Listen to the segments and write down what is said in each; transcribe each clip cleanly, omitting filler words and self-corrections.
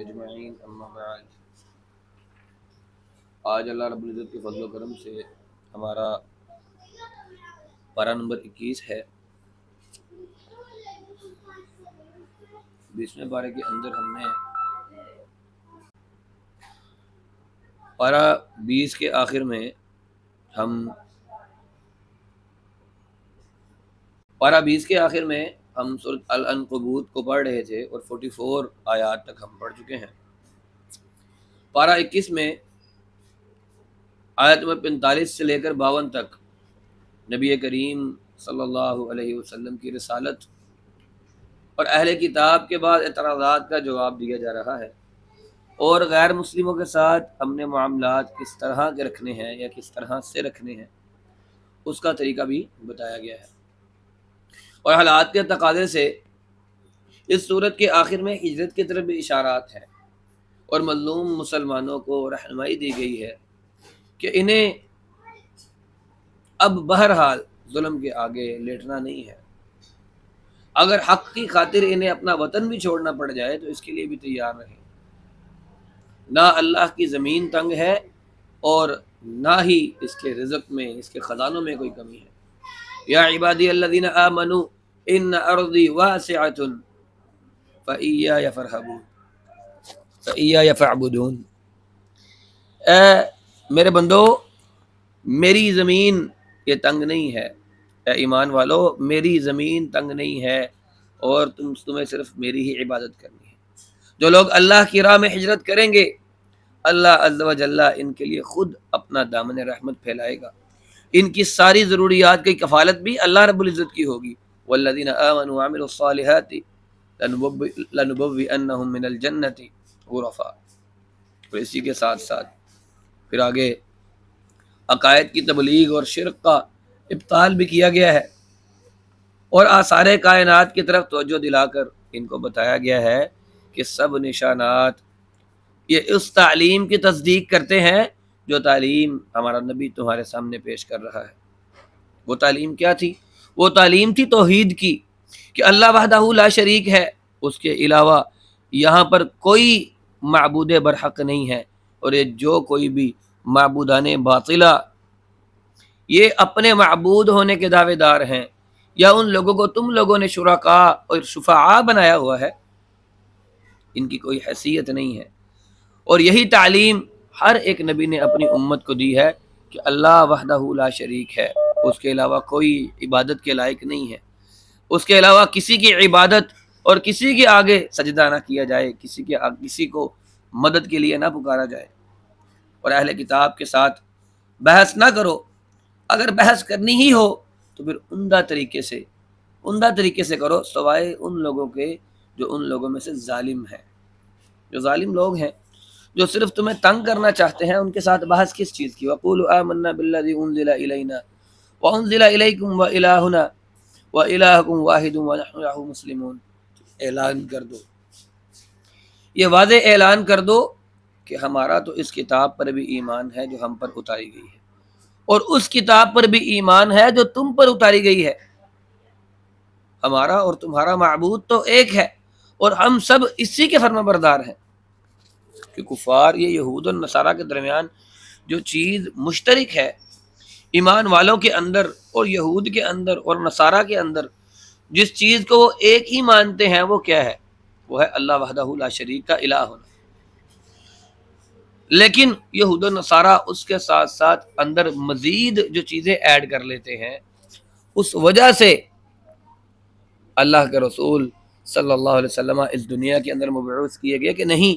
अजमाइन अम्मा बाद। आज अल्लाह रब्बुल इज़्ज़त के फज़ल व करम से हमारा पारा नंबर 21 है। 20वें पारे के अंदर हमने पारा 20 के आखिर में हम सूरत अल-अनकबूत को पढ़ रहे थे और 44 आयात तक हम पढ़ चुके हैं। पारा 21 में आयत नंबर 45 से लेकर 52 तक नबी करीम सल्लल्लाहु अलैहि वसल्लम की रिसालत और अहले किताब के बाद एतराज़ात का जवाब दिया जा रहा है और गैर मुस्लिमों के साथ हमने मामलात किस तरह के रखने हैं या किस तरह से रखने हैं उसका तरीका भी बताया गया है। और हालात के तकाज़े से इस सूरत के आखिर में हिजरत की तरफ भी इशारात हैं और मज़लूम मुसलमानों को रहनुमाई दी गई है कि इन्हें अब बहरहाल जुल्म के आगे लेटना नहीं है। अगर हक की खातिर इन्हें अपना वतन भी छोड़ना पड़ जाए तो इसके लिए भी तैयार रहें। ना अल्लाह की ज़मीन तंग है और ना ही इसके रिज़्क़ में, इसके ख़ज़ानों में कोई कमी है। या इबादी अल्लज़ीना आमनू इन्न अर्ज़ी वासिअतुन फ़इय्या फ़अबुदून। मेरे बंदो, मेरी ज़मीन ये तंग नहीं है। ईमान वालो, मेरी ज़मीन तंग नहीं है और तुम्हें सिर्फ मेरी ही इबादत करनी है। जो लोग अल्लाह की राह में हिजरत करेंगे अल्लाह अज़्ज़ा व जल्ला इनके लिए खुद अपना दामन रहमत फैलाएगा। इनकी सारी ज़रूरियात की कफ़ालत भी अल्लाह रब्बुल इज़्ज़त की होगी। वल्लज़ीना आमनू व अमिलुस्सालिहाति लनुबव्विअन्नहुम मिनल जन्नति ग़ुरफ़ा। और इसी के साथ साथ फिर आगे अकायद की तबलीग और शिरक का इब्ताल भी किया गया है और आसारे कायनात की तरफ तवज्जो दिलाकर इनको बताया गया है कि सब निशानात ये उस तालीम की तस्दीक करते हैं जो तालीम हमारा नबी तुम्हारे सामने पेश कर रहा है। वो तालीम क्या थी? वो तालीम थी तौहीद की, कि अल्लाह वहदहू ला शरीक है, उसके अलावा यहाँ पर कोई माबूद बरहक नहीं है। और ये जो कोई भी माबूदाने बातिला ये अपने माबूद होने के दावेदार हैं या उन लोगों को तुम लोगों ने शुरका और शुफा बनाया हुआ है, इनकी कोई हैसियत नहीं है। और यही तालीम हर एक नबी ने अपनी उम्मत को दी है कि अल्लाह वहदहू ला शरीक है, उसके अलावा कोई इबादत के लायक नहीं है। उसके अलावा किसी की इबादत और किसी के आगे सजदा ना किया जाए, किसी को मदद के लिए ना पुकारा जाए। और अहले किताब के साथ बहस ना करो। अगर बहस करनी ही हो तो फिर उम्दा तरीके से करो, सवाए उन लोगों के जो उन लोगों में से जालिम है। जो जालिम लोग हैं जो सिर्फ तुम्हें तंग करना चाहते हैं, उनके साथ बहस किस चीज़ की? वक़ूलू आमन्ना बिल्लज़ी उन्ज़िला इलैना व उन्ज़िला इलैकुम व इलाहुना व इलाहुकुम वाहिदुन व नहनु लहू मुस्लिमून। ऐलान कर दो, ये वाज़े ऐलान कर दो कि हमारा तो इस किताब पर भी ईमान है जो हम पर उतारी गई है और उस किताब पर भी ईमान है जो तुम पर उतारी गई है। हमारा और तुम्हारा माबूद तो एक है और हम सब इसी के फरमाबरदार हैं। कि कुफार ये यहूद और नसारा के दरमियान जो चीज़ मुश्तरक है ईमान वालों के अंदर और यहूद के अंदर और नसारा के अंदर, जिस चीज़ को वो एक ही मानते हैं वो क्या है? वो है अल्लाह वहदहू ला शरीक का इलाह होना। लेकिन यहूद और नसारा उसके साथ साथ अंदर मजीद जो चीज़ें ऐड कर लेते हैं, उस वजह से अल्लाह के रसूल सल्लल्लाहु अलैहि वसल्लम इस दुनिया के अंदर मबऊस किए गए कि नहीं,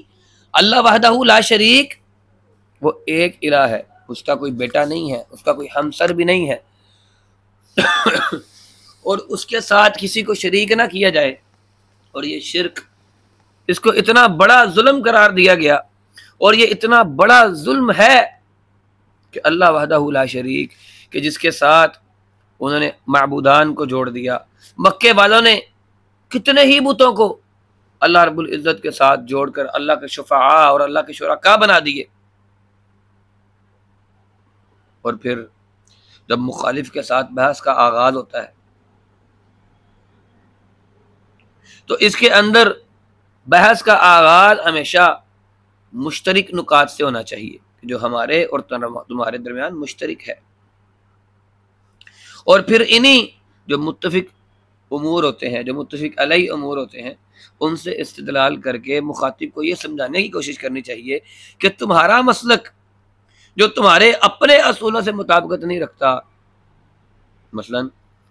अल्लाह वहदहू ला शरीक, वो एक इलाह है, उसका कोई बेटा नहीं है, उसका कोई हमसर भी नहीं है और उसके साथ किसी को शरीक ना किया जाए। और ये शिर्क, इसको इतना बड़ा जुल्म करार दिया गया और ये इतना बड़ा जुल्म है कि अल्लाह वहदहू ला शरीक, कि जिसके साथ उन्होंने माबूदान को जोड़ दिया। मक्के वालों ने कितने ही बुतों को अल्लाह रब्बुल इज़्ज़त के साथ जोड़कर अल्लाह के शुफ़ा और अल्लाह के शुरका बना दिए। और फिर जब मुखालिफ के साथ बहस का आगाज होता है तो इसके अंदर बहस का आगाज हमेशा मुश्तरिक नुकात से होना चाहिए, जो हमारे और तुम्हारे दरमियान मुश्तरिक है। और फिर इन्हीं जो मुत्तफिक उमूर होते हैं, जो मुत्तफिक अलई उमूर होते हैं, उनसे इस्तिदलाल करके मुखातिब को ये समझाने की कोशिश करनी चाहिए कि तुम्हारा मसलक जो तुम्हारे अपने असूलों से मुताबिकत नहीं रखता, मसलन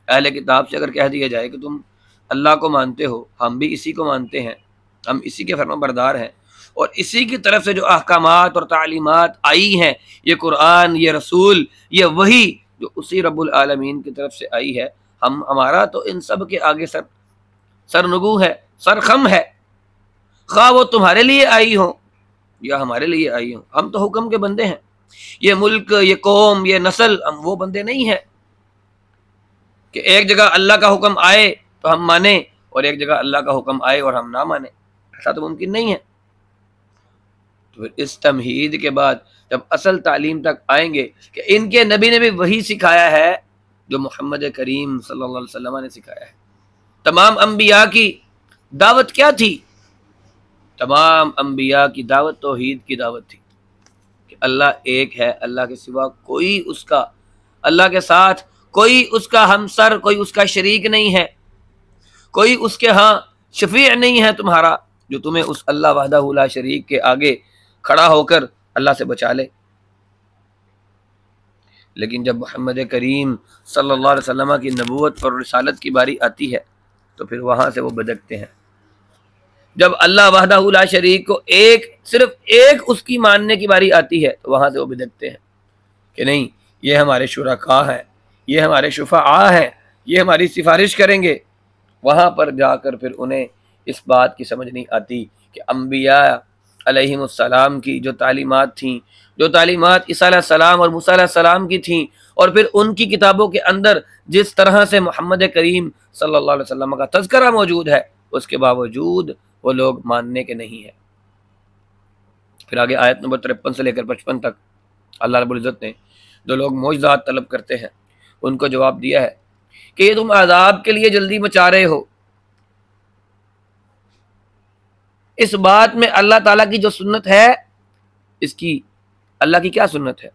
अहले किताब से अगर कह दिया जाए कि तुम अल्लाह को मानते हो, हम भी इसी को मानते हैं, हम इसी के फरमाबरदार हैं और इसी की तरफ से जो अहकामात और तालीमात आई हैं, ये कुरान, ये रसूल, ये वही जो उसी रब्बुल आलमीन की तरफ से आई है, हमारा तो इन सब के आगे सरनुगू है, सरखम है, खा वो तुम्हारे लिए आई हो या हमारे लिए आई हो, हम तो हुक्म के बंदे हैं। ये मुल्क, ये कौम, ये नस्ल, हम वो बंदे नहीं हैं कि एक जगह अल्लाह का हुक्म आए तो हम माने और एक जगह अल्लाह का हुक्म आए और हम ना माने, ऐसा तो मुमकिन नहीं है। तो फिर इस तमहीद के बाद जब असल तालीम तक आएंगे कि इनके नबी ने भी वही सिखाया है जो मोहम्मद करीम सल्लल्लाहु अलैहि वसल्लम ने सिखाया है। तमाम अंबिया की दावत क्या थी? तमाम अंबिया की दावत तौहीद की दावत थी कि अल्लाह एक है, अल्लाह के सिवा कोई उसका, अल्लाह के साथ कोई उसका हमसर, कोई उसका शरीक नहीं है, कोई उसके यहाँ शफी नहीं है तुम्हारा जो तुम्हें उस अल्लाह वहदहू ला शरीक के आगे खड़ा होकर अल्लाह से बचा ले। लेकिन जब मोहम्मद करीम सल्लल्लाहु अलैहि वसल्लम की नबूवत और रिसालत की बारी आती है तो फिर वहाँ से वो बदकते हैं। जब अल्लाह वहदहू ला शरीक को सिर्फ एक उसकी मानने की बारी आती है तो वहाँ से वो बदकते हैं कि नहीं, ये हमारे शुरका हैं, ये हमारे शुफ़ा हैं, ये हमारी सिफारिश करेंगे। वहाँ पर जाकर फिर उन्हें इस बात की समझ नहीं आती कि अम्बिया अलैहिमुस्सलाम की जो तालीमात थीं, जो तालीमात ईसा अलैहिस्सलाम और मूसा अलैहिस्सलाम की थीं, और फिर उनकी किताबों के अंदर जिस तरह से मोहम्मद करीम सल्लल्लाहु अलैहि वसल्लम का तज़किरा मौजूद है, उसके बावजूद वो लोग मानने के नहीं हैं। फिर आगे आयत नंबर 53 से लेकर 55 तक अल्लाह रब्बुल इज़्ज़त ने जो लोग मौजज़ात तलब करते हैं उनको जवाब दिया है कि ये तुम अज़ाब के लिए जल्दी मचा रहे हो। इस बात में अल्लाह ताला की जो सुन्नत है, इसकी अल्लाह की क्या सुन्नत है?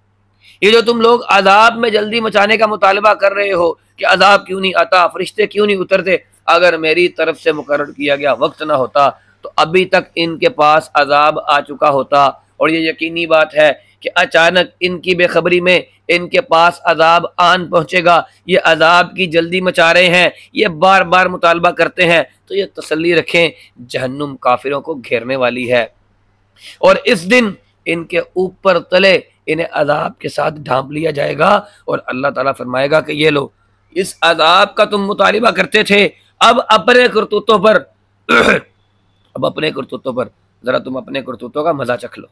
ये जो तुम लोग अज़ाब में जल्दी मचाने का मुतालबा कर रहे हो कि अज़ाब क्यों नहीं आता, फरिश्ते क्यों नहीं उतरते, अगर मेरी तरफ से मुकर्रर किया गया वक्त ना होता तो अभी तक इनके पास अज़ाब आ चुका होता। और ये यकीनी बात है कि अचानक इनकी बेखबरी में इनके पास अज़ाब आन पहुँचेगा। ये अज़ाब की जल्दी मचा रहे हैं, ये बार बार मुतालबा करते हैं, तो ये तसल्ली रखें, जहन्नुम काफिरों को घेरने वाली है और इस दिन इनके ऊपर तले इन्हें अज़ाब के साथ ढांप लिया जाएगा। और अल्लाह ताला फरमाएगा कि ये लो, इस अज़ाब का तुम मुतालिबा करते थे, अब अपने करतूतों पर अब अपने करतूतों पर जरा तुम अपने करतूतों का मजा चख लो।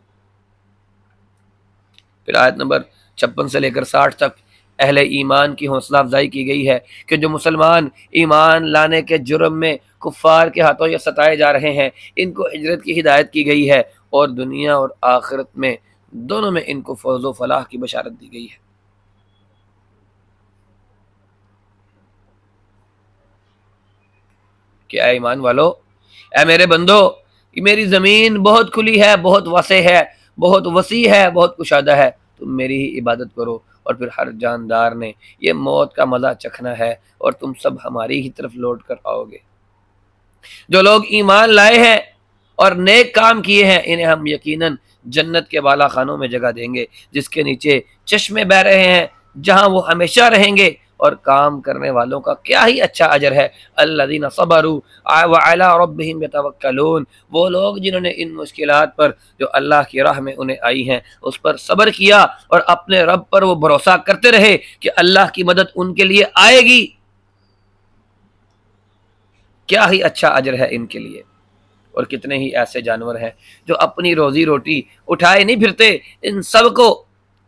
फिर आयत नंबर 56 से लेकर 60 तक अहले ईमान की हौसला अफजाई की गई है कि जो मुसलमान ईमान लाने के जुर्म में कुफ्फार के हाथों ये सताए जा रहे हैं, इनको हिजरत की हिदायत की गई है और दुनिया और आखिरत में दोनों में इनको फौज व फलाह की बशारत दी गई है। क्या ईमान वालो, ऐ मेरे बंदो, मेरी ज़मीन बहुत खुली है, बहुत वसे है, बहुत वसी है, बहुत कुशादा है, तुम मेरी ही इबादत करो। और फिर हर जानदार ने ये मौत का मज़ा चखना है और तुम सब हमारी ही तरफ लौट कर आओगे। जो लोग ईमान लाए हैं और नेक काम किए हैं, इन्हें हम यकीनन जन्नत के बाला खानों में जगह देंगे जिसके नीचे चश्मे बह रहे हैं, जहां वो हमेशा रहेंगे और काम करने वालों का क्या ही अच्छा अजर है। अल्लज़ीना सबरू व अला रब्बिहिम यतवक्कलून, वो लोग जिन्होंने इन मुश्किलात पर जो अल्लाह की राह में उन्हें आई हैं उस पर सब्र किया और अपने रब पर वो भरोसा करते रहे कि अल्लाह की मदद उनके लिए आएगी। क्या ही अच्छा अजर है इनके लिए। और कितने ही ऐसे जानवर हैं जो अपनी रोजी रोटी उठाए नहीं फिरते इन सब को,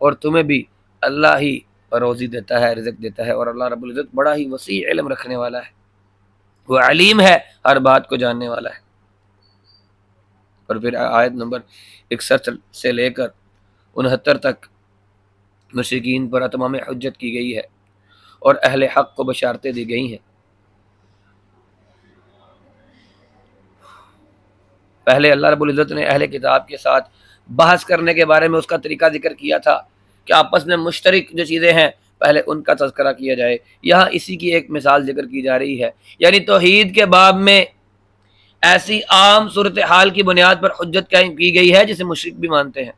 और तुम्हें भी अल्लाह ही रोजी देता है, रिज़्क़ देता है। और अल्लाह रब्बुल इज़्ज़त बड़ा ही वसी इल्म रखने वाला है, वो अलीम है, हर बात को जानने वाला है। और फिर आयत नंबर 61 से लेकर 69 तक मुशरिकीन पर अतमाम हुज्जत की गई है और अहले हक को बशारतें दी गई हैं। पहले अल्लाह रब्बुल इज़्ज़त ने अहले किताब के साथ बहस करने के बारे में उसका तरीका जिक्र किया था कि आपस में मुश्तरक जो चीज़ें हैं पहले उनका तज़किरा किया जाए। यहाँ इसी की एक मिसाल जिक्र की जा रही है, यानी तौहीद के बाब में ऐसी आम सूरत हाल की बुनियाद पर हुज्जत कायम की गई है जिसे मुशरिक भी मानते हैं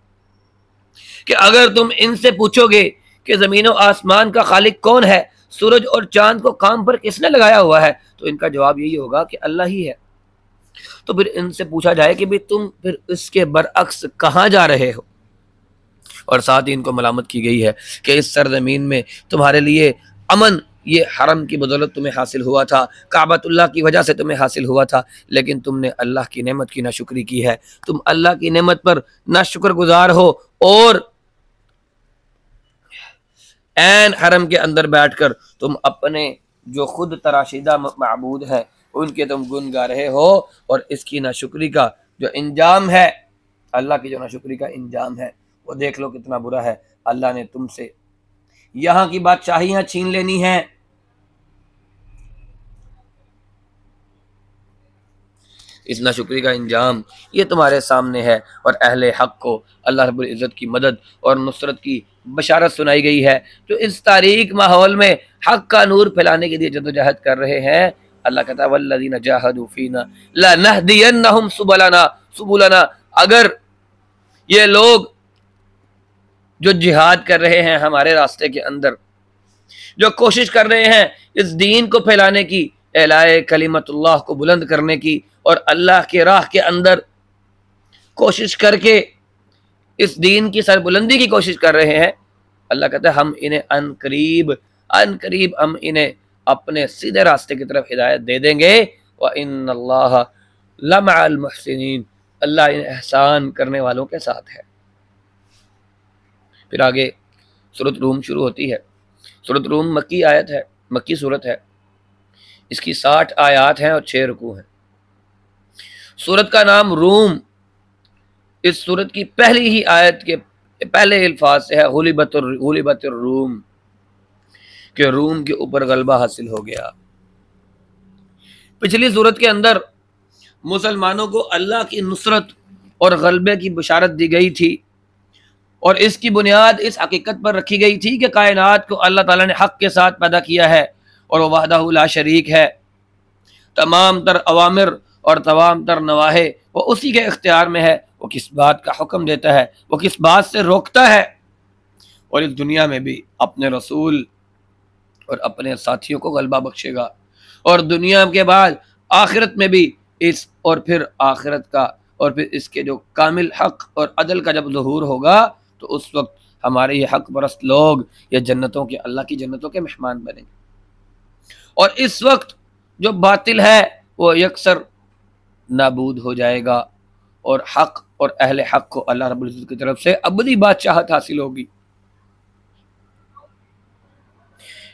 कि अगर तुम इनसे पूछोगे कि ज़मीन और आसमान का खालिक कौन है, सूरज और चांद को काम पर किसने लगाया हुआ है, तो इनका जवाब यही होगा कि अल्लाह ही है। तो फिर इनसे पूछा जाए कि भाई तुम फिर इसके बरअक्स कहाँ जा रहे हो। और साथ ही इनको मलामत की गई है कि इस सरजमीन में तुम्हारे लिए अमन ये हरम की बदौलत तुम्हें हासिल हुआ था, काबतुल्लाह की वजह से तुम्हें हासिल हुआ था, लेकिन तुमने अल्लाह की नेमत की नाशुक्री की है। तुम अल्लाह की नेमत पर नाशुक्रगुजार हो और ऐन हरम के अंदर बैठकर तुम अपने जो खुद तराशीदा माबूद है उनके तुम गुन गा रहे हो। और इसकी नाशुक्री का जो इंजाम है, अल्लाह की जो नाशुक्री का इंजाम है वो देख लो कितना बुरा है। अल्लाह ने तुमसे यहाँ की बादशाहियाँ छीन लेनी है, इस नाशुक्री का इंजाम ये तुम्हारे सामने है। और अहले हक को अल्लाह रब्बुल इज़्ज़त की मदद और नुसरत की बशारत सुनाई गई है, जो इस तारीक माहौल में हक का नूर फैलाने के लिए जद्दोजहद कर रहे हैं। अल्लाह कहता है वल्लज़ीना जाहदू फीना लनहदियन्नहुम सुबुलना, अगर ये लोग जो जिहाद कर रहे हैं हमारे रास्ते के अंदर, जो कोशिश कर रहे हैं इस दीन को फैलाने की, एलाए कलिमतुल्लाह को बुलंद करने की, और अल्लाह के राह के अंदर कोशिश करके इस दीन की सरबुलंदी की कोशिश कर रहे हैं, अल्लाह कहता है हम इन्हें अनकरीब हम इन्हें अपने सीधे रास्ते की तरफ हिदायत दे देंगे। व इन्नल्लाह लमअल मुहसिनीन, अल्लाह इन एहसान करने वालों के साथ है। फिर आगे सूरत रूम शुरू होती है। सूरत रूम मक्की आयत है, मक्की सूरत है। इसकी 60 आयात हैं और 6 रुकू हैं। सूरत का नाम रूम इस सूरत की पहली ही आयत के पहले अल्फाज से है, हुलिबतुर रूम, कि रूम के ऊपर गलबा हासिल हो गया। पिछली सूरत के अंदर मुसलमानों को अल्लाह की नुसरत और गलबे की बशारत दी गई थी और इसकी बुनियाद इस हकीकत पर रखी गई थी कि कायनात को अल्लाह ताला ने हक के साथ पैदा किया है और वह वहदहु ला शरीक है। तमाम तर अवामिर और तमाम तर नवाहे वो उसी के इख्तियार में है। वो किस बात का हुक्म देता है, वो किस बात से रोकता है, और इस दुनिया में भी अपने रसूल और अपने साथियों को गलबा बख्शेगा, और दुनिया के बाद आखिरत में भी इस, और फिर आखिरत का, और फिर इसके जो कामिल हक और अदल का जब ज़हूर होगा तो उस वक्त हमारे ये हक परस्त लोग ये जन्नतों के, अल्लाह की जन्नतों के मेहमान बनेंगे। और इस वक्त जो बातिल है वो यकसर नाबूद हो जाएगा और हक और अहले हक को अल्लाह रब्बुल इज़्ज़त की तरफ से अबदी बादशाहत हासिल होगी।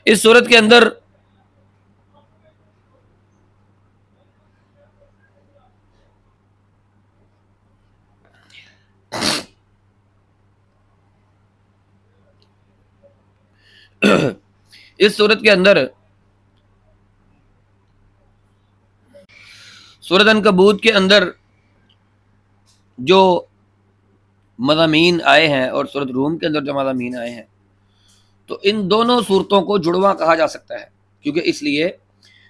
इस सूरत के अंदर इस सूरत के अंदर सूरत अनकबूत के अंदर जो मज़ामीन आए हैं और सूरत रूम के अंदर जो मज़ामीन आए हैं, तो इन दोनों सूरतों को जुड़वा कहा जा सकता है, क्योंकि इसलिए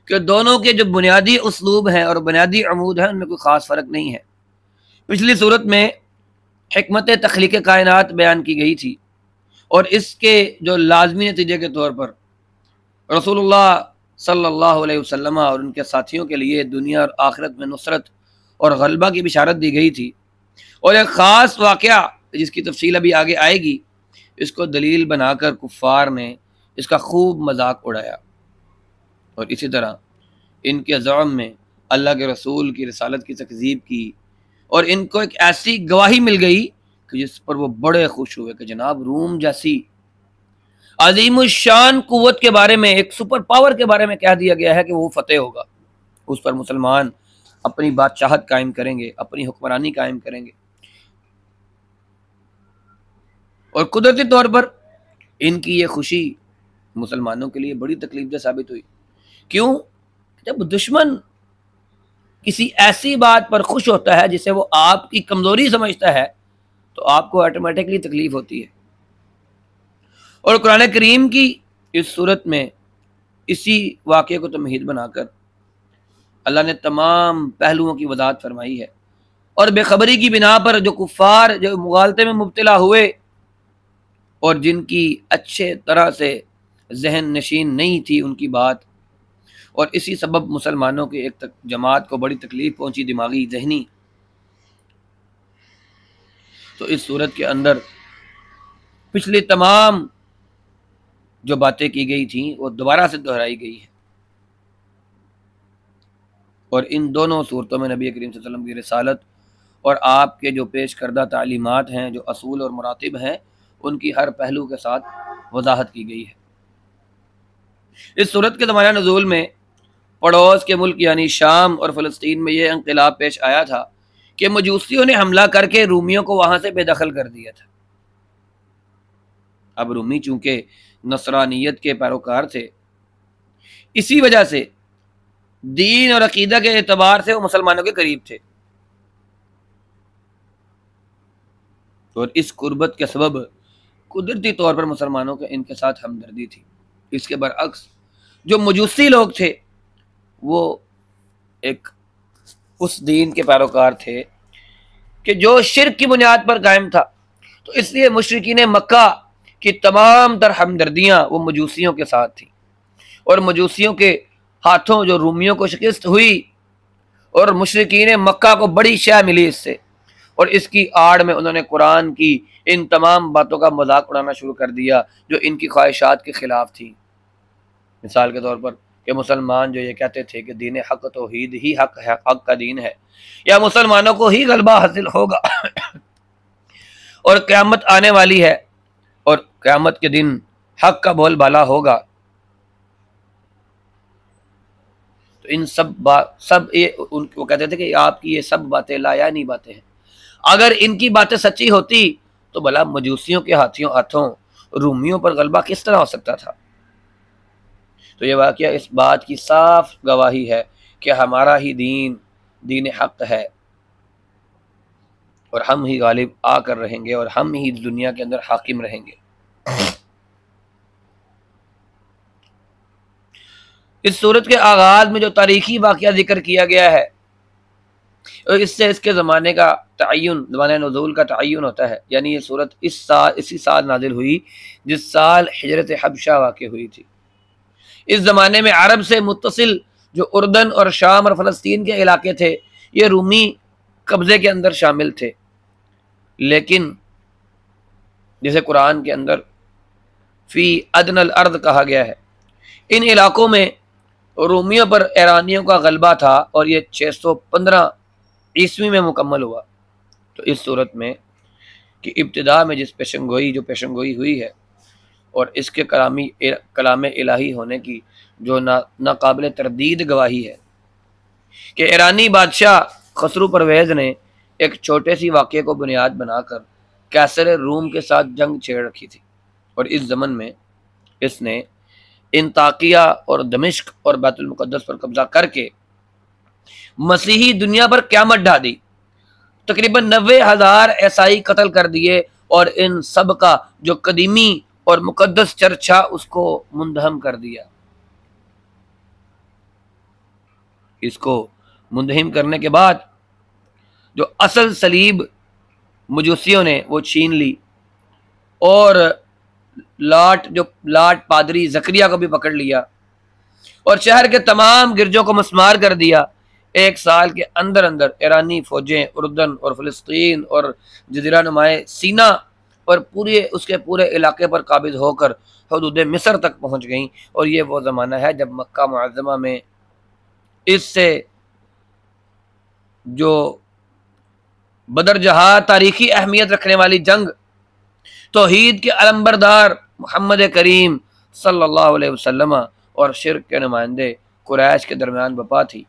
कि दोनों के जो बुनियादी उसलूब हैं और बुनियादी अमूद हैं उनमें कोई ख़ास फ़र्क नहीं है। पिछली सूरत में हिकमत तख्लीक़ कायनात बयान की गई थी और इसके जो लाजमी नतीजे के तौर पर रसूलुल्लाह सल्लल्लाहु अलैहि वसल्लम और उनके साथियों के लिए दुनिया और आखिरत में नुसरत और गलबा की बिशारत दी गई थी। और एक ख़ास वाक़या जिसकी तफसील अभी आगे आएगी, इसको दलील बनाकर कुफ़ार ने इसका खूब मजाक उड़ाया और इसी तरह इनके ज़ुल्म में अल्लाह के रसूल की रिसालत की तकज़ीब की और इनको एक ऐसी गवाही मिल गई कि जिस पर वो बड़े खुश हुए कि जनाब रूम जैसी अजीमुशान कुव्वत के बारे में, एक सुपर पावर के बारे में कह दिया गया है कि वो फतेह होगा, उस पर मुसलमान अपनी बादशाहत कायम करेंगे, अपनी हुक्मरानी कायम करेंगे। और कुदरती तौर पर इनकी ये खुशी मुसलमानों के लिए बड़ी तकलीफदेह साबित हुई। क्यों? जब दुश्मन किसी ऐसी बात पर खुश होता है जिसे वो आपकी कमजोरी समझता है तो आपको ऑटोमेटिकली तकलीफ होती है। और कुरान करीम की इस सूरत में इसी वाक़े को तमहीद बनाकर अल्लाह ने तमाम पहलुओं की वजाहत फरमाई है। और बेखबरी की बिना पर जो कुफ़ार जो मुगालते में मुब्तला हुए और जिनकी अच्छे तरह से जहन नशीन नहीं थी उनकी बात, और इसी सबब मुसलमानों की एक जमात को बड़ी तकलीफ पहुंची, दिमागी जहनी, तो इस सूरत के अंदर पिछली तमाम जो बातें की गई थी वो दोबारा से दोहराई गई है। और इन दोनों सूरतों में नबी करीम सल्लल्लाहु अलैहि वसल्लम की रिसालत और आपके जो पेश करदा तालीमात हैं, जो असूल और मुरातिब हैं, उनकी हर पहलू के साथ वजाहत की गई है। इस सूरत के ज़माना नुज़ूल में पड़ोस के मुल्क यानी शाम और फ़लस्तीन में यह इंक़िलाब पेश आया था कि मजूसियों ने हमला करके रूमियों को वहाँ से बेदखल कर दिया था। अब रूमी चूँकि नसरानियत के पैरोकार थे, इसी वजह से दीन और अकीदा के एतबार से वो मुसलमानों के करीब थे और इस कुर्बत के सबब कुदरती तौर पर मुसलमानों के इनके साथ हमदर्दी थी। इसके बरअक्स जो मजूसी लोग थे वो एक उस दीन के पैरोकार थे कि जो शिर्क की बुनियाद पर कायम था, तो इसलिए मुशरिकीन मक्का की तमाम तर हमदर्दियाँ वो मजूसियों के साथ थी। और मजूसियों के हाथों जो रूमियों को शिकस्त हुई और मुशरिकीन मक्का को बड़ी शय मिली इससे, और इसकी आड़ में उन्होंने कुरान की इन तमाम बातों का मजाक उड़ाना शुरू कर दिया जो इनकी ख्वाहिशात के खिलाफ थी। मिसाल के तौर पर कि मुसलमान जो ये कहते थे कि दीन हक तौहीद ही हक है, हक का दीन है, या मुसलमानों को ही गलबा हासिल होगा और क़यामत आने वाली है और क़यामत के दिन हक का बोलबाला होगा। तो इन सब ये उनको कहते थे कि आपकी ये सब बातें लायानी बातें हैं। अगर इनकी बातें सच्ची होती तो भला मजूसियों के हाथों रूमियों पर गलबा किस तरह हो सकता था। तो ये वाक़या इस बात की साफ गवाही है कि हमारा ही दीन हक है और हम ही गालिब आकर रहेंगे और हम ही दुनिया के अंदर हाकिम रहेंगे। इस सूरत के आगाज में जो तारीखी वाक़या जिक्र किया गया है, और इससे इसके ज़माने का तय्युन, ज़माने नुज़ूल का तय्युन होता है। यानी ये सूरत इसी साल नाजिल हुई जिस साल हिजरत हबशा वाक़ हुई थी। इस ज़माने में अरब से मुत्तसिल जो उर्दन और शाम और फ़लस्तीन के इलाके थे, ये रूमी कब्ज़े के अंदर शामिल थे। लेकिन जिसे कुरान के अंदर फ़ी अदनल अर्द कहा गया है, इन इलाकों में रूमियों पर ईरानियों का गलबा था और ये 615 ईस्वी में मुकम्मल हुआ। तो इस सूरत में कि इब्तिदा में जिस पेशंगोई हुई है और इसके कलाम इलाही होने की जो नाकाबिल तरदीद गवाही है कि ईरानी बादशाह खसरू परवेज़ ने एक छोटे सी वाक़े को बुनियाद बनाकर कैसर रूम के साथ जंग छेड़ रखी थी और इस ज़मन में इसने इंताकिया और दमिश्क और बैतुल मुक़द्दस पर कब्जा करके मसीही दुनिया पर क़यामत ढा दी। तकरीबन 90,000 ईसाई कत्ल कर दिए और इन सब का जो कदीमी और मुक़द्दस चर्चा उसको मुंदहम कर दिया। इसको मुंदहम करने के बाद जो असल सलीब मजूसियों ने वो छीन ली और लाट पादरी ज़करिया को भी पकड़ लिया और शहर के तमाम गिरजों को मस्मार कर दिया। 1 साल के अंदर अंदर ईरानी फौजें उर्दन और फ़लस्तीन और जज़ीरा नुमाए सीना और पूरे उसके पूरे इलाके पर काबिज होकर हदूद मिस्र तक पहुँच गईं। और ये वो ज़माना है जब मक्का मुअज़्ज़मा में इससे जो बदर जहां तारीखी अहमियत रखने वाली जंग तौहीद के अलंबरदार मोहम्मद करीम सल्लल्लाहु अलैहि वसल्लम और शिर्क के नुमाइंदे कुरैश के दरमियान बपा थी।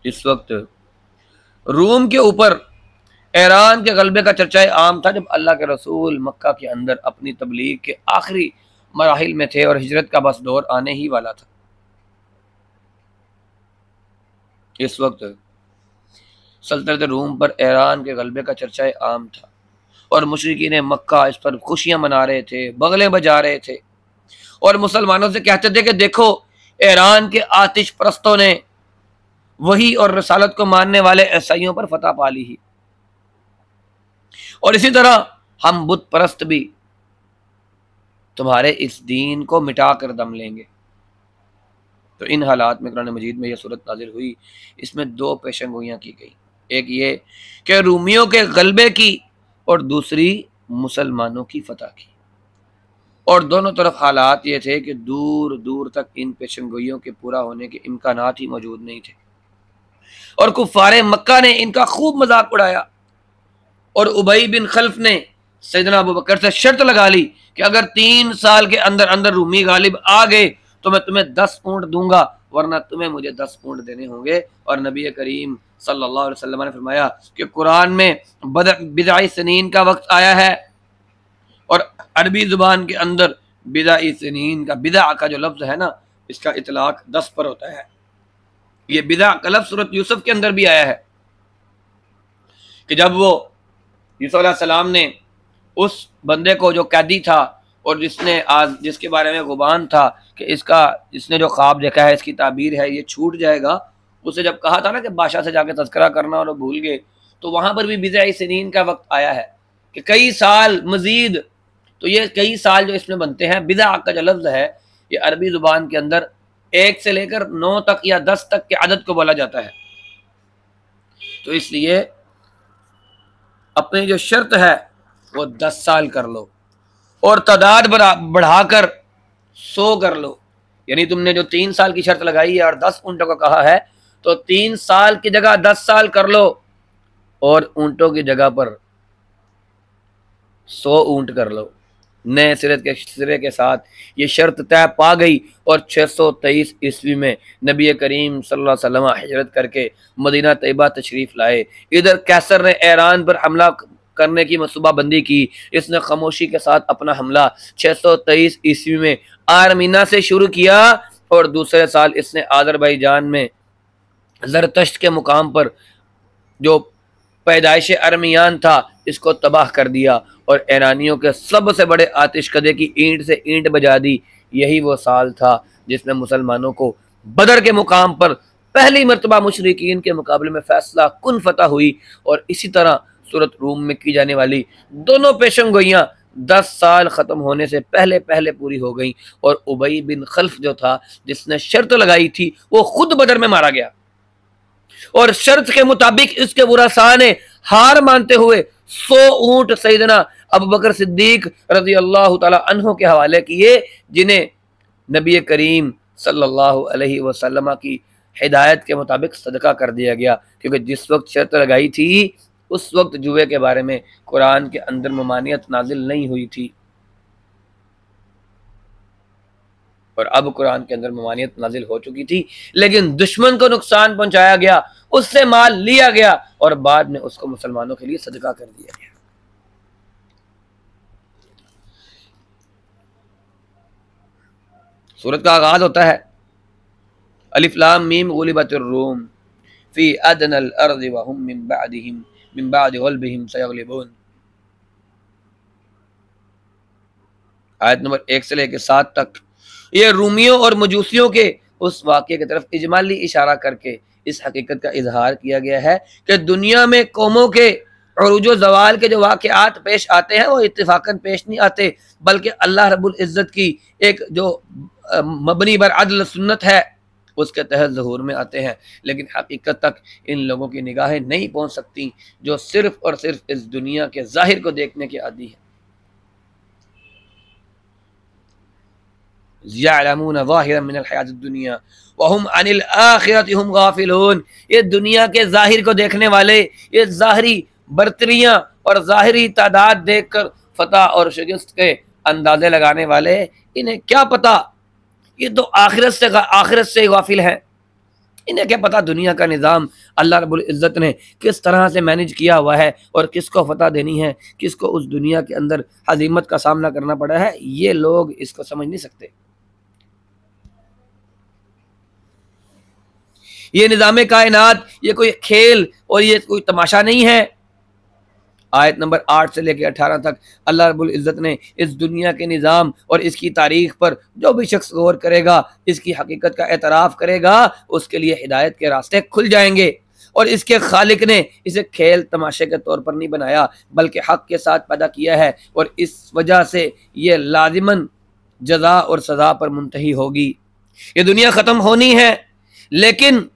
इस वक्त रूम के ऊपर ईरान के गलबे का चर्चा आम था, जब अल्लाह के रसूल मक्का के अंदर अपनी तबलीग के आखिरी मराहिल में थे और हिजरत का बस दौर आने ही वाला था। इस वक्त सल्तनत रूम पर ईरान के गलबे का चर्चा आम था और मुशरिकीन मक्का इस पर खुशियां मना रहे थे, बगलें बजा रहे थे और मुसलमानों से कहते थे कि देखो ईरान के आतिश परस्तों ने वही और रसालत को मानने वाले ईसाइयों पर फतह पा ली ही, और इसी तरह हम बुत परस्त भी तुम्हारे इस दीन को मिटा कर दम लेंगे। तो इन हालात में कुरान मजीद में यह सूरत नाजिल हुई। इसमें 2 पेशंगोइयाँ की गई, एक ये कि रूमियों के गलबे की और दूसरी मुसलमानों की फतह की। और दोनों तरफ हालात ये थे कि दूर दूर तक इन पेशंगोइयों के पूरा होने के इम्कानात ही मौजूद नहीं थे और कुफ्फारे मक्का ने इनका खूब मजाक उड़ाया। और उबई बिन खल्फ ने सैयदना अबू बकर से शर्त लगा ली कि अगर 3 साल के अंदर अंदर रूमी गालिब आ गए तो मैं तुम्हें 10 ऊंट दूंगा, वरना तुम्हें मुझे 10 ऊंट देने होंगे। और नबी करीम सल्लल्लाहु अलैहि वसल्लम ने फरमाया कि कुरान में बिदाई सनीन का वक्त आया है और अरबी जुबान के अंदर बिदाई सनीन का बिदा का जो लफ्ज है ना, इसका इतलाक 10 पर होता है। ये बिदा का लफ्ज सूरत यूसुफ के अंदर भी आया है कि जब वो यूसुफ अलैहि सलाम ने उस बंदे को जो कैदी था और जिसने आज जिसके बारे में गुबान था कि इसने जो ख्वाब देखा है इसकी ताबीर है ये छूट जाएगा, उसे जब कहा था ना कि बादशाह से जाके तज़किरा करना और वो भूल गए, तो वहां पर भी बिज़ाई सनीन का वक्त आया है कि कई साल मजीद। तो ये कई साल जो इसमें बनते हैं, बिदा का जो लफ्ज़ है ये अरबी ज़ुबान के अंदर 1 से लेकर 9 तक या 10 तक के अदद को बोला जाता है। तो इसलिए अपनी जो शर्त है वो 10 साल कर लो और तादाद बढ़ाकर 100 कर लो। यानी तुमने जो 3 साल की शर्त लगाई है और 10 ऊंटों का कहा है, तो 3 साल की जगह 10 साल कर लो और ऊंटों की जगह पर 100 ऊंट कर लो। नए सिरे के साथ ये शर्त तय पा गई और 623 ईस्वी में नबी करीम सल्लल्लाहु अलैहि वसल्लम हिजरत करके मदीना तैयबा तशरीफ लाए। इधर कैसर ने ईरान पर हमला करने की मनसूबाबंदी की। इसने खामोशी के साथ अपना हमला 623 ईस्वी में आर्मीना से शुरू किया और दूसरे साल इसने आज़रबाईजान में ज़रतश्त के मुकाम पर जो पैदाइश अरमियान था इसको तबाह कर दिया और ईरानियों के सबसे बड़े आतिशकदे की ईंट से ईंट बजा दी। यही वो साल था जिसमें मुसलमानों को बदर के मुकाम पर पहली मरतबा मुशरिकीन के मुकाबले में फैसला कुन फतह हुई। और इसी तरह सूरत रूम में की जाने वाली दोनों पेशंगोइयाँ 10 साल ख़त्म होने से पहले पहले पूरी हो गई। और उबई बिन खल्फ जो था जिसने शर्त लगाई थी वो खुद बदर में मारा गया और शर्त के मुताबिक इसके बुरासा ने हार मानते हुए 100 ऊंट सैयदना अबू बकर सिद्दीक रज़ी अल्लाह ताला अन्हु के हवाले किए, जिन्हें नबी करीम सल्लल्लाहु अलैहि वसल्लम की हिदायत के मुताबिक सदका कर दिया गया। क्योंकि जिस वक्त शर्त लगाई थी उस वक्त जुए के बारे में कुरान के अंदर ममानियत नाजिल नहीं हुई थी और अब कुरान के अंदर ममानियत नाजिल हो चुकी थी, लेकिन दुश्मन को नुकसान पहुंचाया गया, उससे माल लिया गया और बाद में उसको मुसलमानों के लिए सदका कर दिया गया। सूरत का आगाज होता है अलिफ लाम मीम गुलिबतिर रूम फी अदनल अर्ज़ि व हुम मिन बादि गल्बिहिम सयगलिबून। आयत नंबर 1 से लेकर 7 तक ये रूमियों और मजूसियों के उस वाक़े की तरफ इजमाली इशारा करके इस हकीकत का इजहार किया गया है कि दुनिया में कौमों के और जो जवाल के जो वाक़यात पेश आते हैं वो इत्तिफाकन पेश नहीं आते, बल्कि अल्लाह रब्बुल इज़्ज़त की एक जो मबनी बर अदल सुन्नत है उसके तहत ज़हूर में आते हैं। लेकिन हकीकत तक इन लोगों की निगाहें नहीं पहुँच सकती जो सिर्फ़ और सिर्फ इस दुनिया के ज़ाहिर को देखने के आदी हैं। यअलमून ज़ाहिरन मिनल हयातिद दुनिया व हुम अनिल आखिरति हुम गाफिलून। ये दुनिया के ज़ाहिर को देखने वाले, ये ज़ाहिरी बर्तरियाँ और ज़ाहिरी तादाद देखकर फतह और शिकस्त के अंदाजे लगाने वाले, इन्हें क्या पता ये तो आखिरत से गाफिल हैं। इन्हें क्या पता दुनिया का निज़ाम अल्लाह रब्बुल इज़्ज़त ने किस तरह से मैनेज किया हुआ है और किसको फतह देनी है, किसको उस दुनिया के अंदर हज़ीमत का सामना करना पड़ा है। ये लोग इसको समझ नहीं सकते। ये निज़ाम कायनात ये कोई खेल और ये कोई तमाशा नहीं है। आयत नंबर 8 से लेकर 18 तक अल्लाह रब्बुल इज़्ज़त ने इस दुनिया के निज़ाम और इसकी तारीख पर जो भी शख्स गौर करेगा, इसकी हकीकत का एतराफ़ करेगा, उसके लिए हिदायत के रास्ते खुल जाएंगे। और इसके खालिक ने इसे खेल तमाशे के तौर पर नहीं बनाया, बल्कि हक़ के साथ पैदा किया है, और इस वजह से ये लाजिमन जज़ा और सज़ा पर मुंतही होगी। ये दुनिया ख़त्म होनी है, लेकिन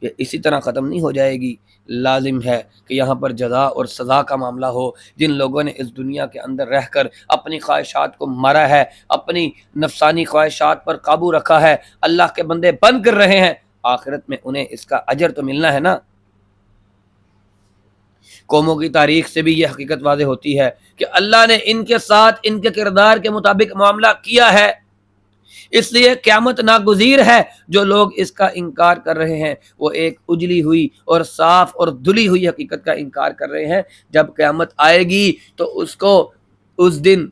ये इसी तरह ख़त्म नहीं हो जाएगी। लाजिम है कि यहाँ पर जज़ा और सज़ा का मामला हो। जिन लोगों ने इस दुनिया के अंदर रहकर अपनी ख्वाहिशात को मारा है, अपनी नफसानी ख्वाहिशात पर काबू रखा है, अल्लाह के बंदे बंद कर रहे हैं, आखिरत में उन्हें इसका अजर तो मिलना है ना। कौमों की तारीख से भी ये हकीकत वाज़ेह होती है कि अल्लाह ने इनके साथ इनके किरदार के मुताबिक मामला किया है, इसलिए क़यामत नागुज़ीर है। जो लोग इसका इनकार कर रहे हैं वो एक उजली हुई और साफ और धुली हुई हकीकत का इनकार कर रहे हैं। जब क़यामत आएगी तो उसको उस दिन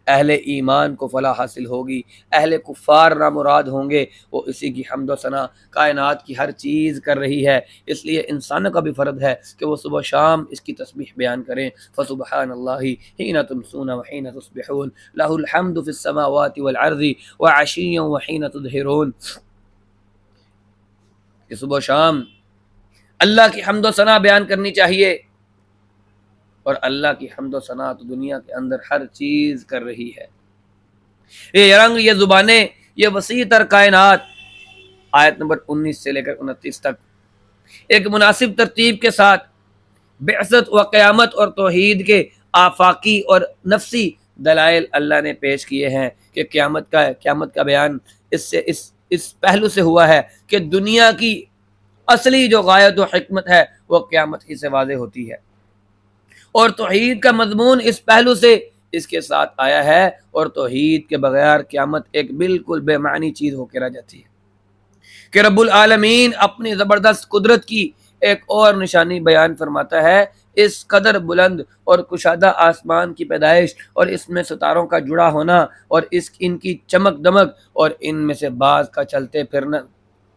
अहले ईमान को फलाह हासिल होगी, अहले कुफ़ार नामुराद होंगे। वो इसी की हम्द व सना कायनात की हर चीज़ कर रही है, इसलिए इंसानों का भी फ़र्ज़ है कि वो सुबह शाम इसकी तस्बीह बयान करें। फ़सुब्हानल्लाहि हीना तुमसून व हीना तुस्बिहून लहुल हम्दु फ़िस समावाति वल अर्ज़ि व अशिय्यन व हीना तुज़हिरून। सुबह शाम अल्लाह की हम्द व सना बयान करनी चाहिए, और अल्लाह की हम्द व सना तो दुनिया के अंदर हर चीज़ कर रही है। ये रंग, ये ज़ुबानें, ये वसी तर कायनात, आयत नंबर 19 से लेकर 29 तक एक मुनासिब तरतीब के साथ बिअसत व क़यामत और तौहीद के आफाकी और नफ्सी दलाइल अल्लाह ने पेश किए हैं कि क़यामत का बयान इससे इस पहलू से हुआ है कि दुनिया की असली जो गायत व हिकमत है वो क़यामत ही से वाज़ेह होती है, और तौहीद का मज़मून इस पहलू से इसके साथ आया है। और तौहीद के बगैर क़यामत एक बिल्कुल बेमानी चीज़ होकर रह जाती है कि रब्बुल आलमीन अपनी ज़बरदस्त कुदरत की एक और निशानी बयान फरमाता है। इस कदर बुलंद और कुशादा आसमान की पैदाइश और इसमें सितारों का जुड़ा होना और इनकी चमक दमक और इनमें से बाज़ का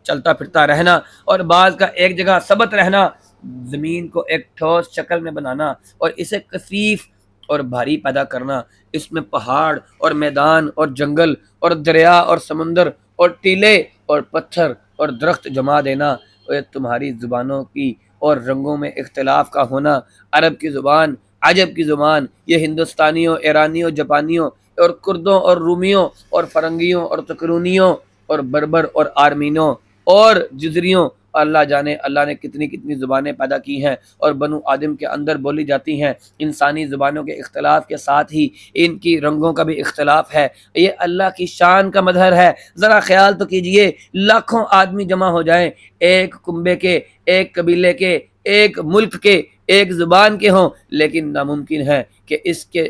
चलता फिरता रहना और बाज़ का एक जगह सबत रहना, ज़मीन को एक ठोस शक्ल में बनाना और इसे कसीफ और भारी पैदा करना, इसमें पहाड़ और मैदान और जंगल और दरिया और समंदर और टीले और पत्थर और दरख्त जमा देना, और तुम्हारी ज़ुबानों की और रंगों में इख्तिलाफ का होना, अरब की ज़ुबान, अजब की ज़ुबान, ये हिंदुस्तानियों, ईरानियों, जापानियों और कुर्दों और रूमियों और फ़रंगियों और तकरूनियों और बर्बर और आर्मीनों और जुज़रियों, अल्लाह जाने अल्लाह ने कितनी कितनी ज़ुबानें पैदा की हैं और बनु आदम के अंदर बोली जाती हैं। इंसानी ज़ुबानों के इख्तिलाफ़ के साथ ही इनकी रंगों का भी इख्तिलाफ़ है। ये अल्लाह की शान का मज़हर है। ज़रा ख्याल तो कीजिए, लाखों आदमी जमा हो जाएं, एक कुंबे के, एक कबीले के, एक मुल्क के, एक ज़ुबान के हों, लेकिन नामुमकिन है कि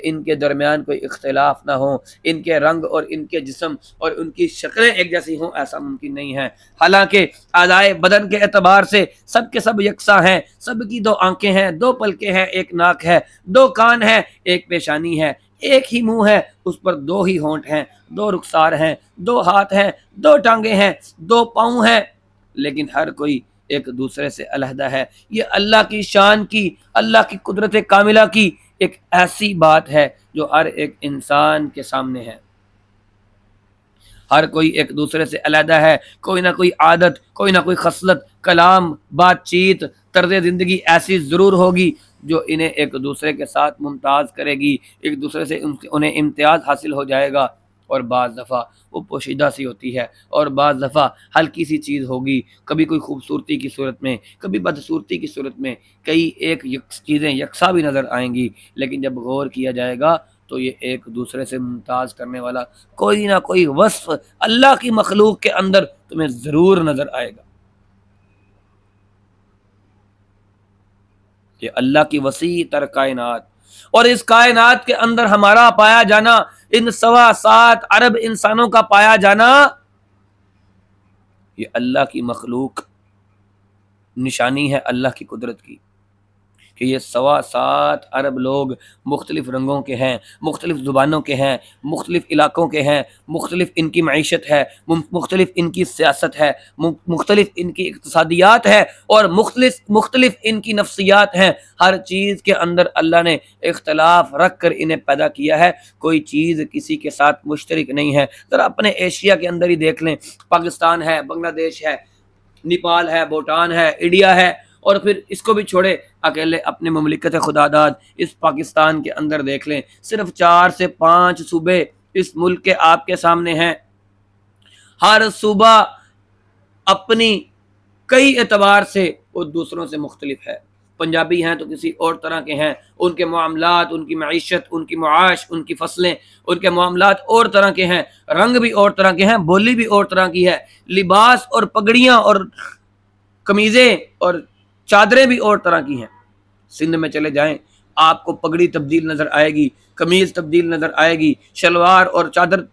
इनके दरमियान कोई इख्तिलाफ ना हो, इनके रंग और इनके जिस्म और उनकी शक्लें एक जैसी हों, ऐसा मुमकिन नहीं है। हालांकि आज़ाए बदन के एतबार से सब के सब यकसा हैं, सबकी दो आंखें हैं, दो पलकें हैं, एक नाक है, दो कान हैं, एक पेशानी है, एक ही मुंह है, उस पर दो ही होंठ हैं, दो रुखसार हैं, दो हाथ हैं, दो टांगे हैं, दो पाँव हैं, लेकिन हर कोई एक दूसरे से अलहदा है। ये अल्लाह की शान की, अल्लाह की कुदरत कामिला की एक ऐसी बात है जो हर एक इंसान के सामने है। हर कोई एक दूसरे से अलहदा है, कोई ना कोई आदत, कोई ना कोई खसलत, कलाम, बातचीत, तर्ज ज़िंदगी ऐसी ज़रूर होगी जो इन्हें एक दूसरे के साथ मुमताज़ करेगी, एक दूसरे से उन्हें इम्तियाज़ हासिल हो जाएगा। और बाज़ दफ़ा वो पोशीदा सी होती है और बाज़ दफ़ा हल्की सी चीज़ होगी, कभी कोई खूबसूरती की सूरत में, कभी बदसूरती की सूरत में, कई एक चीज़ें यकसा भी नज़र आएंगी, लेकिन जब गौर किया जाएगा तो ये एक दूसरे से मुमताज़ करने वाला कोई ना कोई वस्फ़ अल्लाह की मखलूक के अंदर तुम्हें ज़रूर नज़र आएगा। ये अल्लाह की वसी तर कायनात, और इस कायनात के अंदर हमारा पाया जाना, इन 7.25 अरब इंसानों का पाया जाना, ये अल्लाह की मखलूक निशानी है अल्लाह की कुदरत की, कि ये 7.25 अरब लोग मुख्तलिफ़ रंगों के हैं, मुख्तलिफ़ ज़ुबानों के हैं, मुख्तलिफ़ इलाकों के हैं, मुख्तलिफ़ इनकी मईशत है, मुख्तलिफ़ इनकी सियासत है, मुख्तलिफ़ इनकी इक़्तिसादियात है, और मुख्तलिफ़ इनकी नफ्सियात हैं। हर चीज़ के अंदर अल्लाह ने इख्तलाफ रख कर इन्हें पैदा किया है, कोई चीज़ किसी के साथ मुश्तरक नहीं है। ज़रा अपने एशिया के अंदर ही देख लें, पाकिस्तान है, बांग्लादेश है, नेपाल है, भूटान है, इंडिया है, और फिर इसको भी छोड़े अकेले अपने ममलिकत खुदादाद इस पाकिस्तान के अंदर देख लें, सिर्फ 4 से 5 सूबे इस मुल्क के आपके सामने हैं। हर सूबा अपनी कई एतबार से वो दूसरों से मुख्तलिफ है। पंजाबी हैं तो किसी और तरह के हैं, उनके मामलात, उनकी मईशत, उनकी मुआश, उनकी फसलें, उनके मामलात और तरह के हैं, रंग भी और तरह के हैं, बोली भी और तरह की है, लिबास और पगड़ियाँ और कमीज़ें और चादरें भी और तरह की हैं। सिंध में चले जाएं, आपको पगड़ी तब्दील नज़र आएगी, कमीज़ तब्दील नज़र आएगी, शलवार और चादर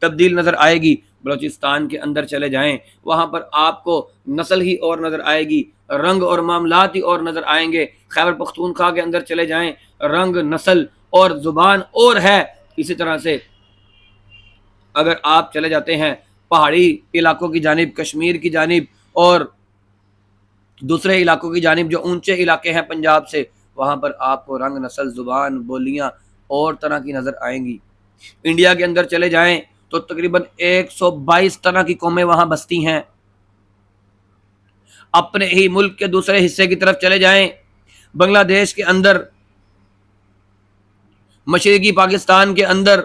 तब्दील नज़र आएगी। बलूचिस्तान के अंदर चले जाएं, वहाँ पर आपको नस्ल ही और नज़र आएगी, रंग और मामलात ही और नज़र आएंगे। खैबर पख्तूनख्वा के अंदर चले जाएं, रंग, नस्ल और ज़ुबान और है। इसी तरह से अगर आप चले जाते हैं पहाड़ी इलाकों की जानिब, कश्मीर की जानिब और दूसरे इलाकों की जानिब जो ऊंचे इलाके हैं पंजाब से, वहाँ पर आपको रंग, नस्ल, ज़ुबान, बोलियाँ और तरह की नज़र आएंगी। इंडिया के अंदर चले जाएं तो तकरीबन 122 तरह की कौमें वहाँ बसती हैं। अपने ही मुल्क के दूसरे हिस्से की तरफ चले जाएं, बांग्लादेश के अंदर, मशरकी पाकिस्तान के अंदर,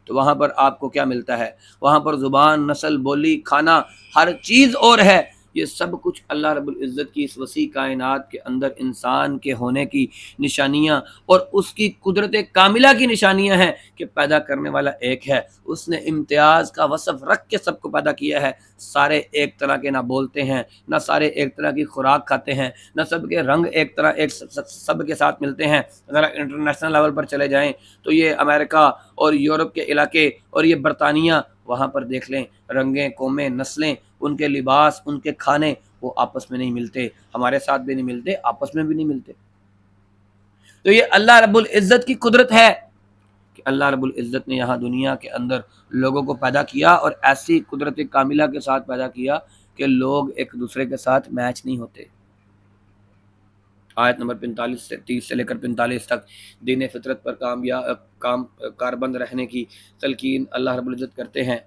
तो वहाँ पर आपको क्या मिलता है? वहाँ पर ज़ुबान, नस्ल, बोली, खाना, हर चीज़ और है। ये सब कुछ अल्लाह रब्बुल इज़्ज़त की इस वसी कायनात के अंदर इंसान के होने की निशानियाँ और उसकी कुदरत कामिला की निशानियाँ हैं कि पैदा करने वाला एक है। उसने इम्तियाज़ का वसफ़ रख के सबको पैदा किया है। सारे एक तरह के ना बोलते हैं, ना सारे एक तरह की खुराक खाते हैं, ना सबके रंग एक तरह एक सब के साथ मिलते हैं। अगर इंटरनेशनल लेवल पर चले जाएँ तो ये अमेरिका और यूरोप के इलाके और ये बरतानिया, वहाँ पर देख लें, रंगें, कौमें, नस्लें, उनके लिबास, उनके खाने, वो आपस में नहीं मिलते, हमारे साथ भी नहीं मिलते, आपस में भी नहीं मिलते। तो ये अल्लाह रब्बुल इज़्ज़त की कुदरत है कि अल्लाह रब्बुल इज़्ज़त ने यहाँ दुनिया के अंदर लोगों को पैदा किया और ऐसी कुदरत कामिला के साथ पैदा किया कि लोग एक दूसरे के साथ मैच नहीं होते। आयत नंबर 45 से 30 से लेकर 45 तक दीन फितरत पर कारबंद रहने की तलकीन अल्लाह रब्बुल इज़्ज़त करते हैं।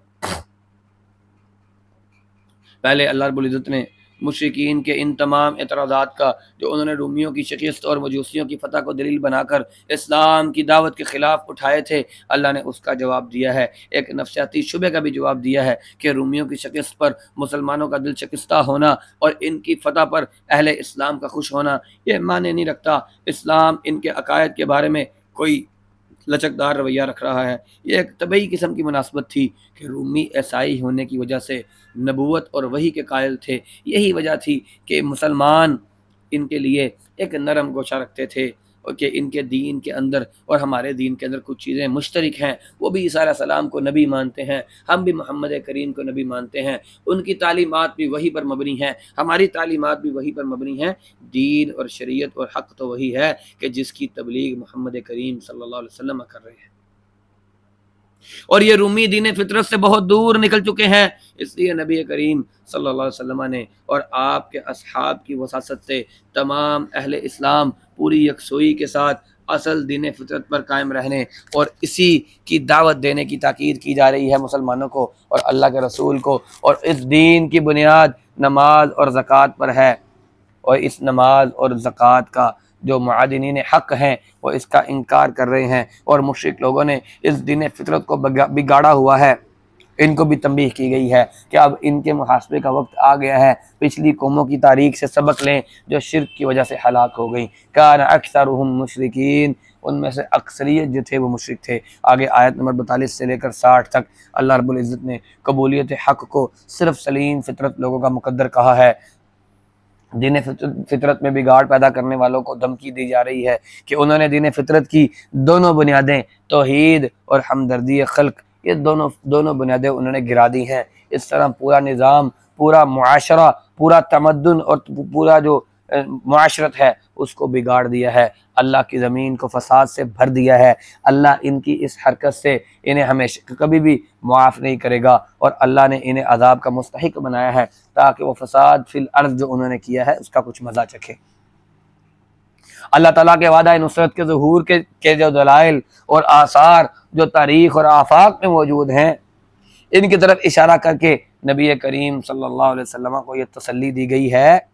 पहले अल्लाह रब्बुल इज़्ज़त ने मुशरिकीन के इन तमाम एतराज़ात का, जो उन्होंने रूमियों की शिकस्त और मजूसियों की फ़तह को दलील बनाकर इस्लाम की दावत के ख़िलाफ़ उठाए थे, अल्लाह ने उसका जवाब दिया है। एक नफ्सियाती शुबे का भी जवाब दिया है कि रूमियों की शिकस्त पर मुसलमानों का दिल शिकस्ता होना और इनकी फ़तह पर अहले इस्लाम का खुश होना ये माने नहीं रखता। इस्लाम इनके अकायद के बारे में कोई लचकदार रवैया रख रहा है। ये एक तबई किस्म की मुनासबत थी कि रूमी ईसाई होने की वजह से नबूवत और वही के कायल थे। यही वजह थी कि मुसलमान इनके लिए एक नरम गोशा रखते थे और कि इनके दीन के अंदर और हमारे दीन के अंदर कुछ चीज़ें मुश्तरक हैं। वो भी ईसा अलैहिस्सलाम को नबी मानते हैं, हम भी मोहम्मद करीम को नबी मानते हैं। उनकी तालीमात भी वही पर मबनी हैं, हमारी तालीमात भी वही पर मबनी हैं। दीन और शरीयत और हक़ तो वही है कि जिसकी तबलीग मोहम्मद करीम सल्लल्लाहु अलैहि वसल्लम कर रहे हैं। और ये रूमी दीन फितरत से बहुत दूर निकल चुके हैं, इसलिए नबी करीम सल्लल्लाहु अलैहि वसल्लम ने और आपके असहाब की वसासत से तमाम अहले इस्लाम पूरी यकसोई के साथ असल दीन फितरत पर कायम रहने और इसी की दावत देने की ताकीद की जा रही है मुसलमानों को और अल्लाह के रसूल को। और इस दीन की बुनियाद नमाज और ज़कात पर है और इस नमाज और ज़कात का जो मुआदिनीन हक हैं वो इसका इनकार कर रहे हैं और मुशरिक लोगों ने इस दीन फितरत को बिगाड़ा हुआ है। इनको भी तंबीह की गई है कि अब इनके मुहासबे का वक्त आ गया है। पिछली कौमों की तारीख से सबक लें जो शिर्क की वजह से हलाक हो गई। कान अक्सरुहुम मुशरिकीन, उनमें से अक्सरियत जो थे वो मुशरिक थे। आगे आयत नंबर 42 से लेकर 60 तक अल्लाह रब्बुल इज़्ज़त ने कबूलियत हक़ को सिर्फ सलीम फितरत लोगों का मुकद्दर कहा है। दीन फितरत में बिगाड़ पैदा करने वालों को धमकी दी जा रही है कि उन्होंने दीन फितरत की दोनों बुनियादें तौहीद और हमदर्दी खल्क, ये दोनों बुनियादें उन्होंने गिरा दी हैं। इस तरह पूरा निज़ाम, पूरा मुआशरा, पूरा तमद्दुन और पूरा जो मुआशरत है उसको बिगाड़ दिया है। अल्लाह की ज़मीन को फसाद से भर दिया है। अल्लाह इनकी इस हरकत से इन्हें हमेशा कभी भी मुआफ़ नहीं करेगा और अल्लाह ने इन्हें अज़ाब का मुस्तहिक बनाया है ताकि वो फसाद फिल अर्ज़ जो उन्होंने किया है उसका कुछ मज़ा चखें। अल्लाह ताला के वादा नुसरत के ज़हूर के जो दलाइल और आसार जो तारीख़ और आफाक में मौजूद हैं, इनकी तरफ इशारा करके नबी करीम सल्लल्लाहु अलैहि वसल्लम को ये तसल्ली दी गई है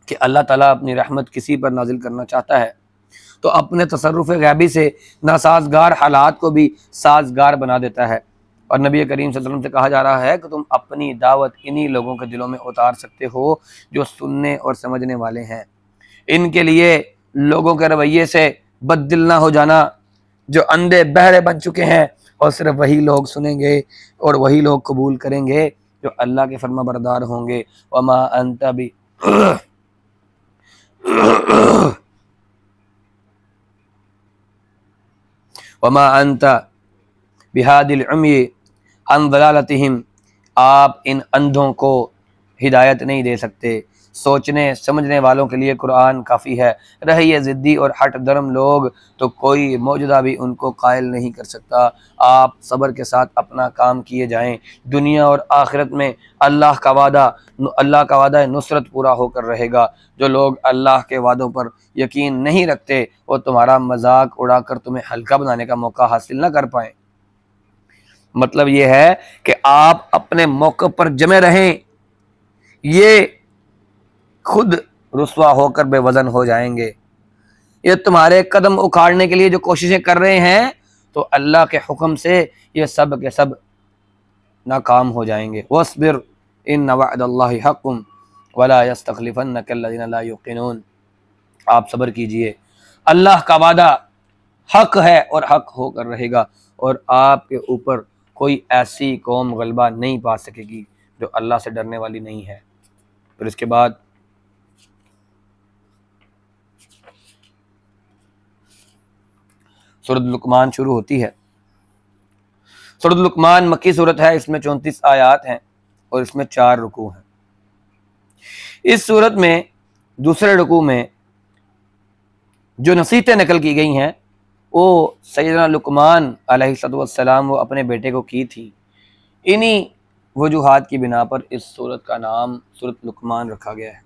कि अल्लाह ताला अपनी रहमत किसी पर नाजिल करना चाहता है तो अपने तसर्रुफ़ गैबी से नासाजगार हालात को भी साजगार बना देता है। और नबी करीम सल्लल्लाहु अलैहि वसल्लम से कहा जा रहा है कि तुम अपनी दावत इन्हीं लोगों के दिलों में उतार सकते हो जो सुनने और समझने वाले हैं। इनके लिए लोगों के रवैये से बददिल ना हो जाना, जो अंधे बहरे बन चुके हैं और सिर्फ वही लोग सुनेंगे और वही लोग कबूल करेंगे जो अल्लाह के फरमा बरदार होंगे। वमा अंता भी वमा अंता बिहादिल उम्मी अन दलालतिहिम, आप इन अंधों को हिदायत नहीं दे सकते। सोचने समझने वालों के लिए कुरान काफ़ी है। रहिए ज़िद्दी और हट धर्म लोग तो कोई मौजूदा भी उनको कायल नहीं कर सकता। आप सब्र के साथ अपना काम किए जाएं। दुनिया और आखिरत में अल्लाह का वादा नुसरत पूरा होकर रहेगा। जो लोग अल्लाह के वादों पर यकीन नहीं रखते वो तुम्हारा मजाक उड़ाकर तुम्हें हल्का बनाने का मौका हासिल न कर पाएँ। मतलब ये है कि आप अपने मौके पर जमे रहें, ये खुद रुस्वा होकर बेवजन हो जाएंगे। ये तुम्हारे कदम उखाड़ने के लिए जो कोशिशें कर रहे हैं तो अल्लाह के हुक्म से ये सब के सब नाकाम हो जाएंगे। वस्बिर इन्न वअदल्लाहि हक़्क़ुन वला यस्तख़लिफ़न्नका अल्लज़ीना ला युक़िनून, आप सब्र कीजिए, अल्लाह का वादा हक है और हक होकर रहेगा और आपके ऊपर कोई ऐसी कौम गलबा नहीं पा सकेगी जो अल्लाह से डरने वाली नहीं है। फिर इसके बाद सूरत लुक़मान शुरू होती है। सूरत लुक़मान मक्की सूरत है, इसमें 34 आयात हैं और इसमें 4 रुकू हैं। इस सूरत में दूसरे रुकू में जो नसीहतें नकल की गई हैं वो सैयदना लुक़मान अलैहिस्सलाम वो अपने बेटे को की थी। इन्हीं वजूहात की बिना पर इस सूरत का नाम सूरत लुक़मान रखा गया है।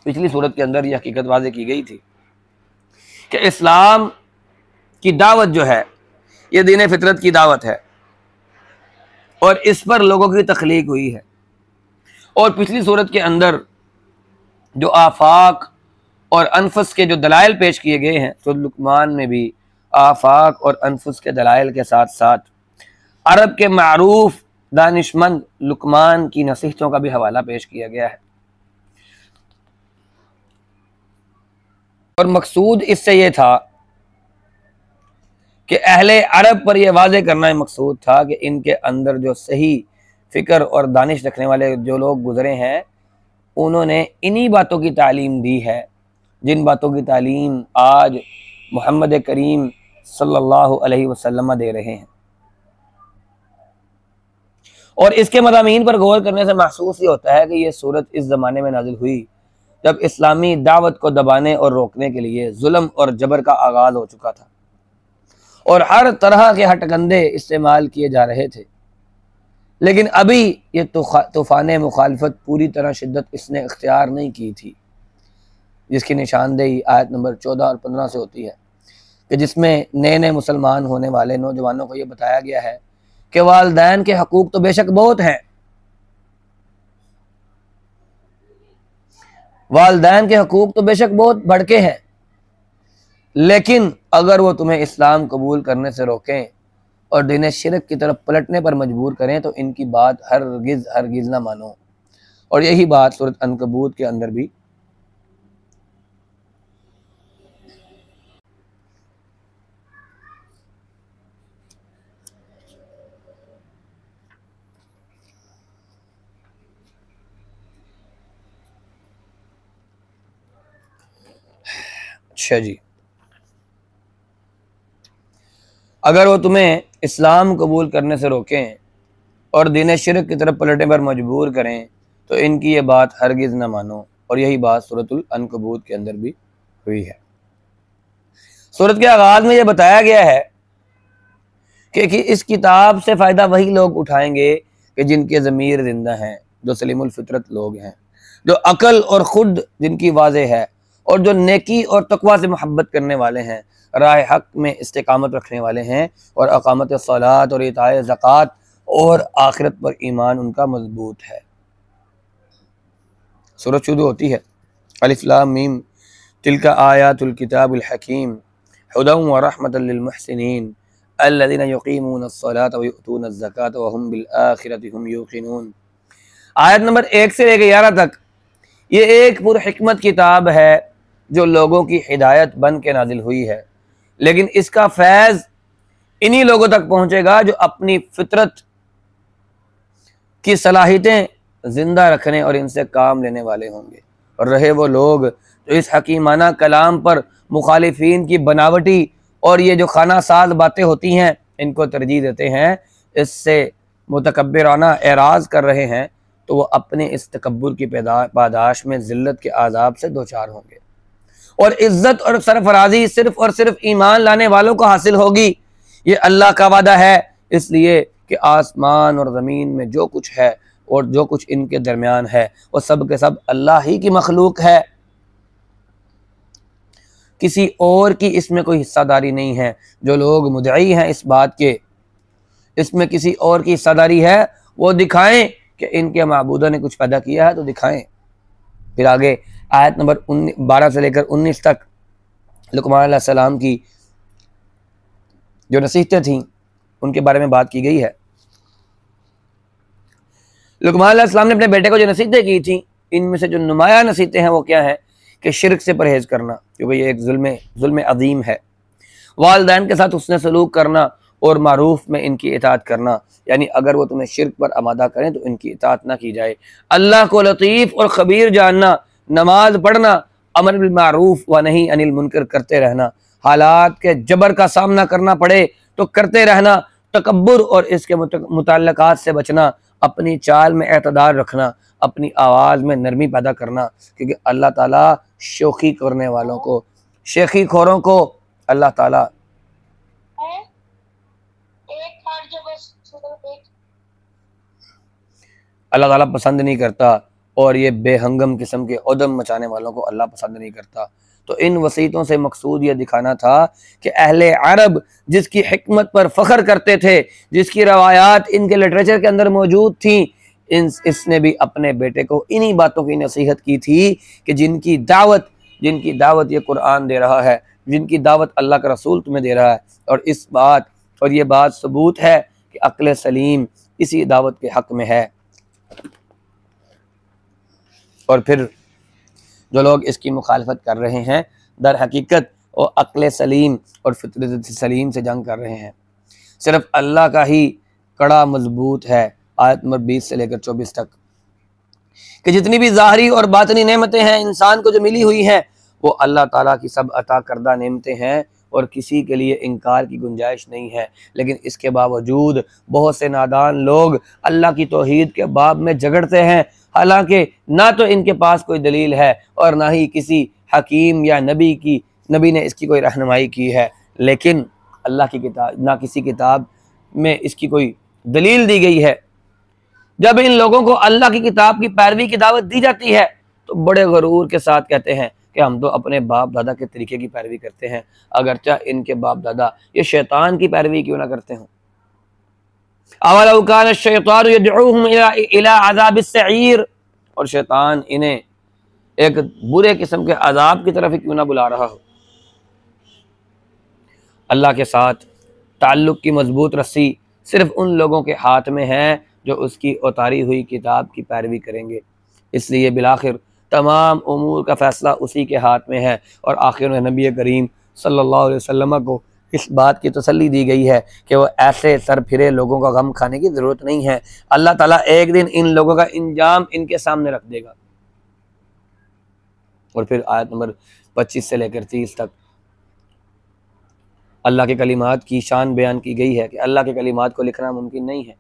पिछली सूरत के अंदर यह हकीकत वाज़ेह की गई थी कि इस्लाम की दावत जो है ये दीन फितरत की दावत है और इस पर लोगों की तख्लीक हुई है। और पिछली सूरत के अंदर जो आफाक और अनफस के जो दलाइल पेश किए गए हैं, सूरत लुक़मान में भी आफाक और अनफस के दलाइल के साथ साथ अरब के मारूफ दानिशमंद लुक़मान की नसीहतों का भी हवाला पेश किया गया है। और मकसूद इससे ये था कि अहले अरब पर यह वाज़ेह करना मकसूद था कि इनके अंदर जो सही फ़िक्र और दानिश रखने वाले जो लोग गुज़रे हैं उन्होंने इन्हीं बातों की तालीम दी है जिन बातों की तालीम आज मोहम्मद करीम सल्लल्लाहु अलैहि वसल्लम दे रहे हैं। और इसके मज़ामीन पर गौर करने से महसूस ये होता है कि यह सूरत इस ज़माने में नाजिल हुई जब इस्लामी दावत को दबाने और रोकने के लिए जुल्म और जबर का आगाज़ हो चुका था और हर तरह के हटकंडे इस्तेमाल किए जा रहे थे। लेकिन अभी ये तूफ़ान मुखालफत पूरी तरह शिद्दत इसने इख्तियार नहीं की थी, जिसकी निशानदेही आयत नंबर 14 और 15 से होती है कि जिसमें नए नए मुसलमान होने वाले नौजवानों को ये बताया गया है कि वालिदैन के हकूक़ तो बेशक बहुत हैं वालिदैन के हकूक तो बेशक बहुत बढ़के हैं, लेकिन अगर वो तुम्हें इस्लाम कबूल करने से रोकें और दीन शिरक की तरफ पलटने पर मजबूर करें तो इनकी बात हरगिज़ हरगिज़ ना मानो। और यही बात सूरत अनकबूत के अंदर भी अच्छा जी, अगर वो तुम्हें इस्लाम कबूल करने से रोकें और दीन शिरक की तरफ पलटने पर मजबूर करें तो इनकी ये बात हरगिज़ न मानो। और यही बात सूरतुल अनकबूत के अंदर भी हुई है। सूरत के आगाज में यह बताया गया है कि इस किताब से फ़ायदा वही लोग उठाएंगे कि जिनके ज़मीर जिंदा हैं, जो सलीमुल फितरत लोग हैं, जो अकल और ख़ुद जिनकी वाज़े है, और जो नेकी और तकवा से मोहब्बत करने वाले हैं, राह हक में इस्तिकामत रखने वाले हैं, और अकामत सलात और इताए ज़कात और आखिरत पर ईमान उनका मजबूत है। सूरत शुरू होती है अलिफ लाम मीम तिलका आयातुल किताबिल हकीम हुदन व रहमतल लिल मुहसिनीन अल्लज़ीना युक़ीमूनस्सलाता व युअतूनज़्ज़काता व हुम बिल आखिरति हुम यूक़िनून। आयत नंबर 1 से लेकर 11 तक ये एक पुरहिकमत किताब है जो लोगों की हिदायत बन के नाजिल हुई है, लेकिन इसका फैज़ इन्हीं लोगों तक पहुँचेगा जो अपनी फितरत की सलाहियतें जिंदा रखने और इनसे काम लेने वाले होंगे। और रहे वो लोग जो इस हकीमाना कलाम पर मुखालिफिन की बनावटी और ये जो खाना साज बातें होती हैं इनको तरजीह देते हैं, इससे मुतकब्बिराना एराज़ कर रहे हैं, तो वो अपने इस तकब्बुर की पादाश में ज़िल्लत के आज़ाब से दोचार होंगे। और इज़्ज़त और सरफराजी सिर्फ़ और सिर्फ ईमान लाने वालों को हासिल होगी। ये अल्लाह का वादा है, इसलिए कि आसमान और ज़मीन में जो कुछ है और जो कुछ इनके दरमियान है वो सब के सब अल्लाह ही की मखलूक है, किसी और की इसमें कोई हिस्सादारी नहीं है। जो लोग मुद्दई हैं इस बात के इसमें किसी और की हिस्सादारी है, वो दिखाएं कि इनके माबूदा ने कुछ पैदा किया है तो दिखाएं। फिर आगे आयत नंबर 12 से लेकर 19 तक लुकमान अलैहिस्सलाम की जो नसीहतें थीं उनके बारे में बात की गई है। लुकमान अलैहिस्सलाम ने अपने बेटे को जो नसीहतें की थी, इनमें से जो नुमाया नसीहतें हैं वो क्या है कि शिरक से परहेज़ करना, क्योंकि ये एक जुल्म अजीम है। वालिदैन के साथ उसने सलूक करना और मारूफ में इनकी इताअत करना, यानी अगर वो तुम्हें शिरक पर आमादा करें तो इनकी इताअत ना की जाए। अल्लाह को लतीफ़ और ख़बीर जानना, नमाज पढ़ना, अमर बिल मारूफ व नही अनिल मुनकर करते रहना, हालात के जबर का सामना करना पड़े तो करते रहना, तकब्बुर और इसके मुतल्लकात से बचना, अपनी चाल में एतदाल रखना, अपनी आवाज़ में नरमी पैदा करना, क्योंकि अल्लाह ताला शोखी करने वालों को, शेखी खोरों को अल्लाह ताला पसंद नहीं करता, और ये बेहंगम किस्म के उदम मचाने वालों को अल्लाह पसंद नहीं करता। तो इन वसीयतों से मकसूद ये दिखाना था कि अहले अरब जिसकी हिकमत पर फ़ख्र करते थे, जिसकी रवायात इनके लिटरेचर के अंदर मौजूद थी, इसने भी अपने बेटे को इन्हीं बातों की नसीहत की थी कि जिनकी दावत ये कुरान दे रहा है, जिनकी दावत अल्लाह का रसूल तुम्हें दे रहा है, और ये बात सबूत है कि अक्ल सलीम इसी दावत के हक़ में है। और फिर जो लोग इसकी मुखालफत कर रहे हैं दर हकीकत और अक्ल सलीम और फितरत सलीम से जंग कर रहे हैं। सिर्फ अल्लाह का ही कड़ा मजबूत है। आयत नंबर 20 से लेकर 24 तक कि जितनी भी ज़ाहरी और बातनी नेमतें हैं इंसान को जो मिली हुई हैं वो अल्लाह ताला की सब अता करदा नेमतें हैं और किसी के लिए इनकार की गुंजाइश नहीं है। लेकिन इसके बावजूद बहुत से नादान लोग अल्लाह की तौहीद के बाब में झगड़ते हैं, हालांकि ना तो इनके पास कोई दलील है और ना ही किसी हकीम या नबी ने इसकी कोई रहनुमाई की है। लेकिन अल्लाह की किताब ना किसी किताब में इसकी कोई दलील दी गई है। जब इन लोगों को अल्लाह की किताब की पैरवी की दावत दी जाती है तो बड़े गरूर के साथ कहते हैं कि हम तो अपने बाप दादा के तरीके की पैरवी करते हैं, अगरचे इनके बाप दादा ये शैतान की पैरवी क्यों ना करते हों। अवलौ कान शैतान यदऊहुम इला अज़ाबिस सईर, और शैतान इन्हें एक बुरे किस्म के अजाब की तरफ ही क्यों ना बुला रहा हो। अल्लाह के साथ ताल्लुक़ की मजबूत रस्सी सिर्फ उन लोगों के हाथ में है जो उसकी उतारी हुई किताब की पैरवी करेंगे। इसलिए बिलाखिर तमाम उमूर का फ़ैसला उसी के हाथ में है। और आखिर में नबी करीम सल्लल्लाहु अलैहि वसल्लम को इस बात की तसल्ली दी गई है कि वो ऐसे सर फिरे लोगों का गम खाने की ज़रूरत नहीं है। अल्लाह ताला एक दिन इन लोगों का इंजाम इनके सामने रख देगा। और फिर आयत नंबर 25 से लेकर 30 तक अल्लाह के कलिमात की शान बयान की गई है कि अल्लाह के कलिमात को लिखना मुमकिन नहीं है।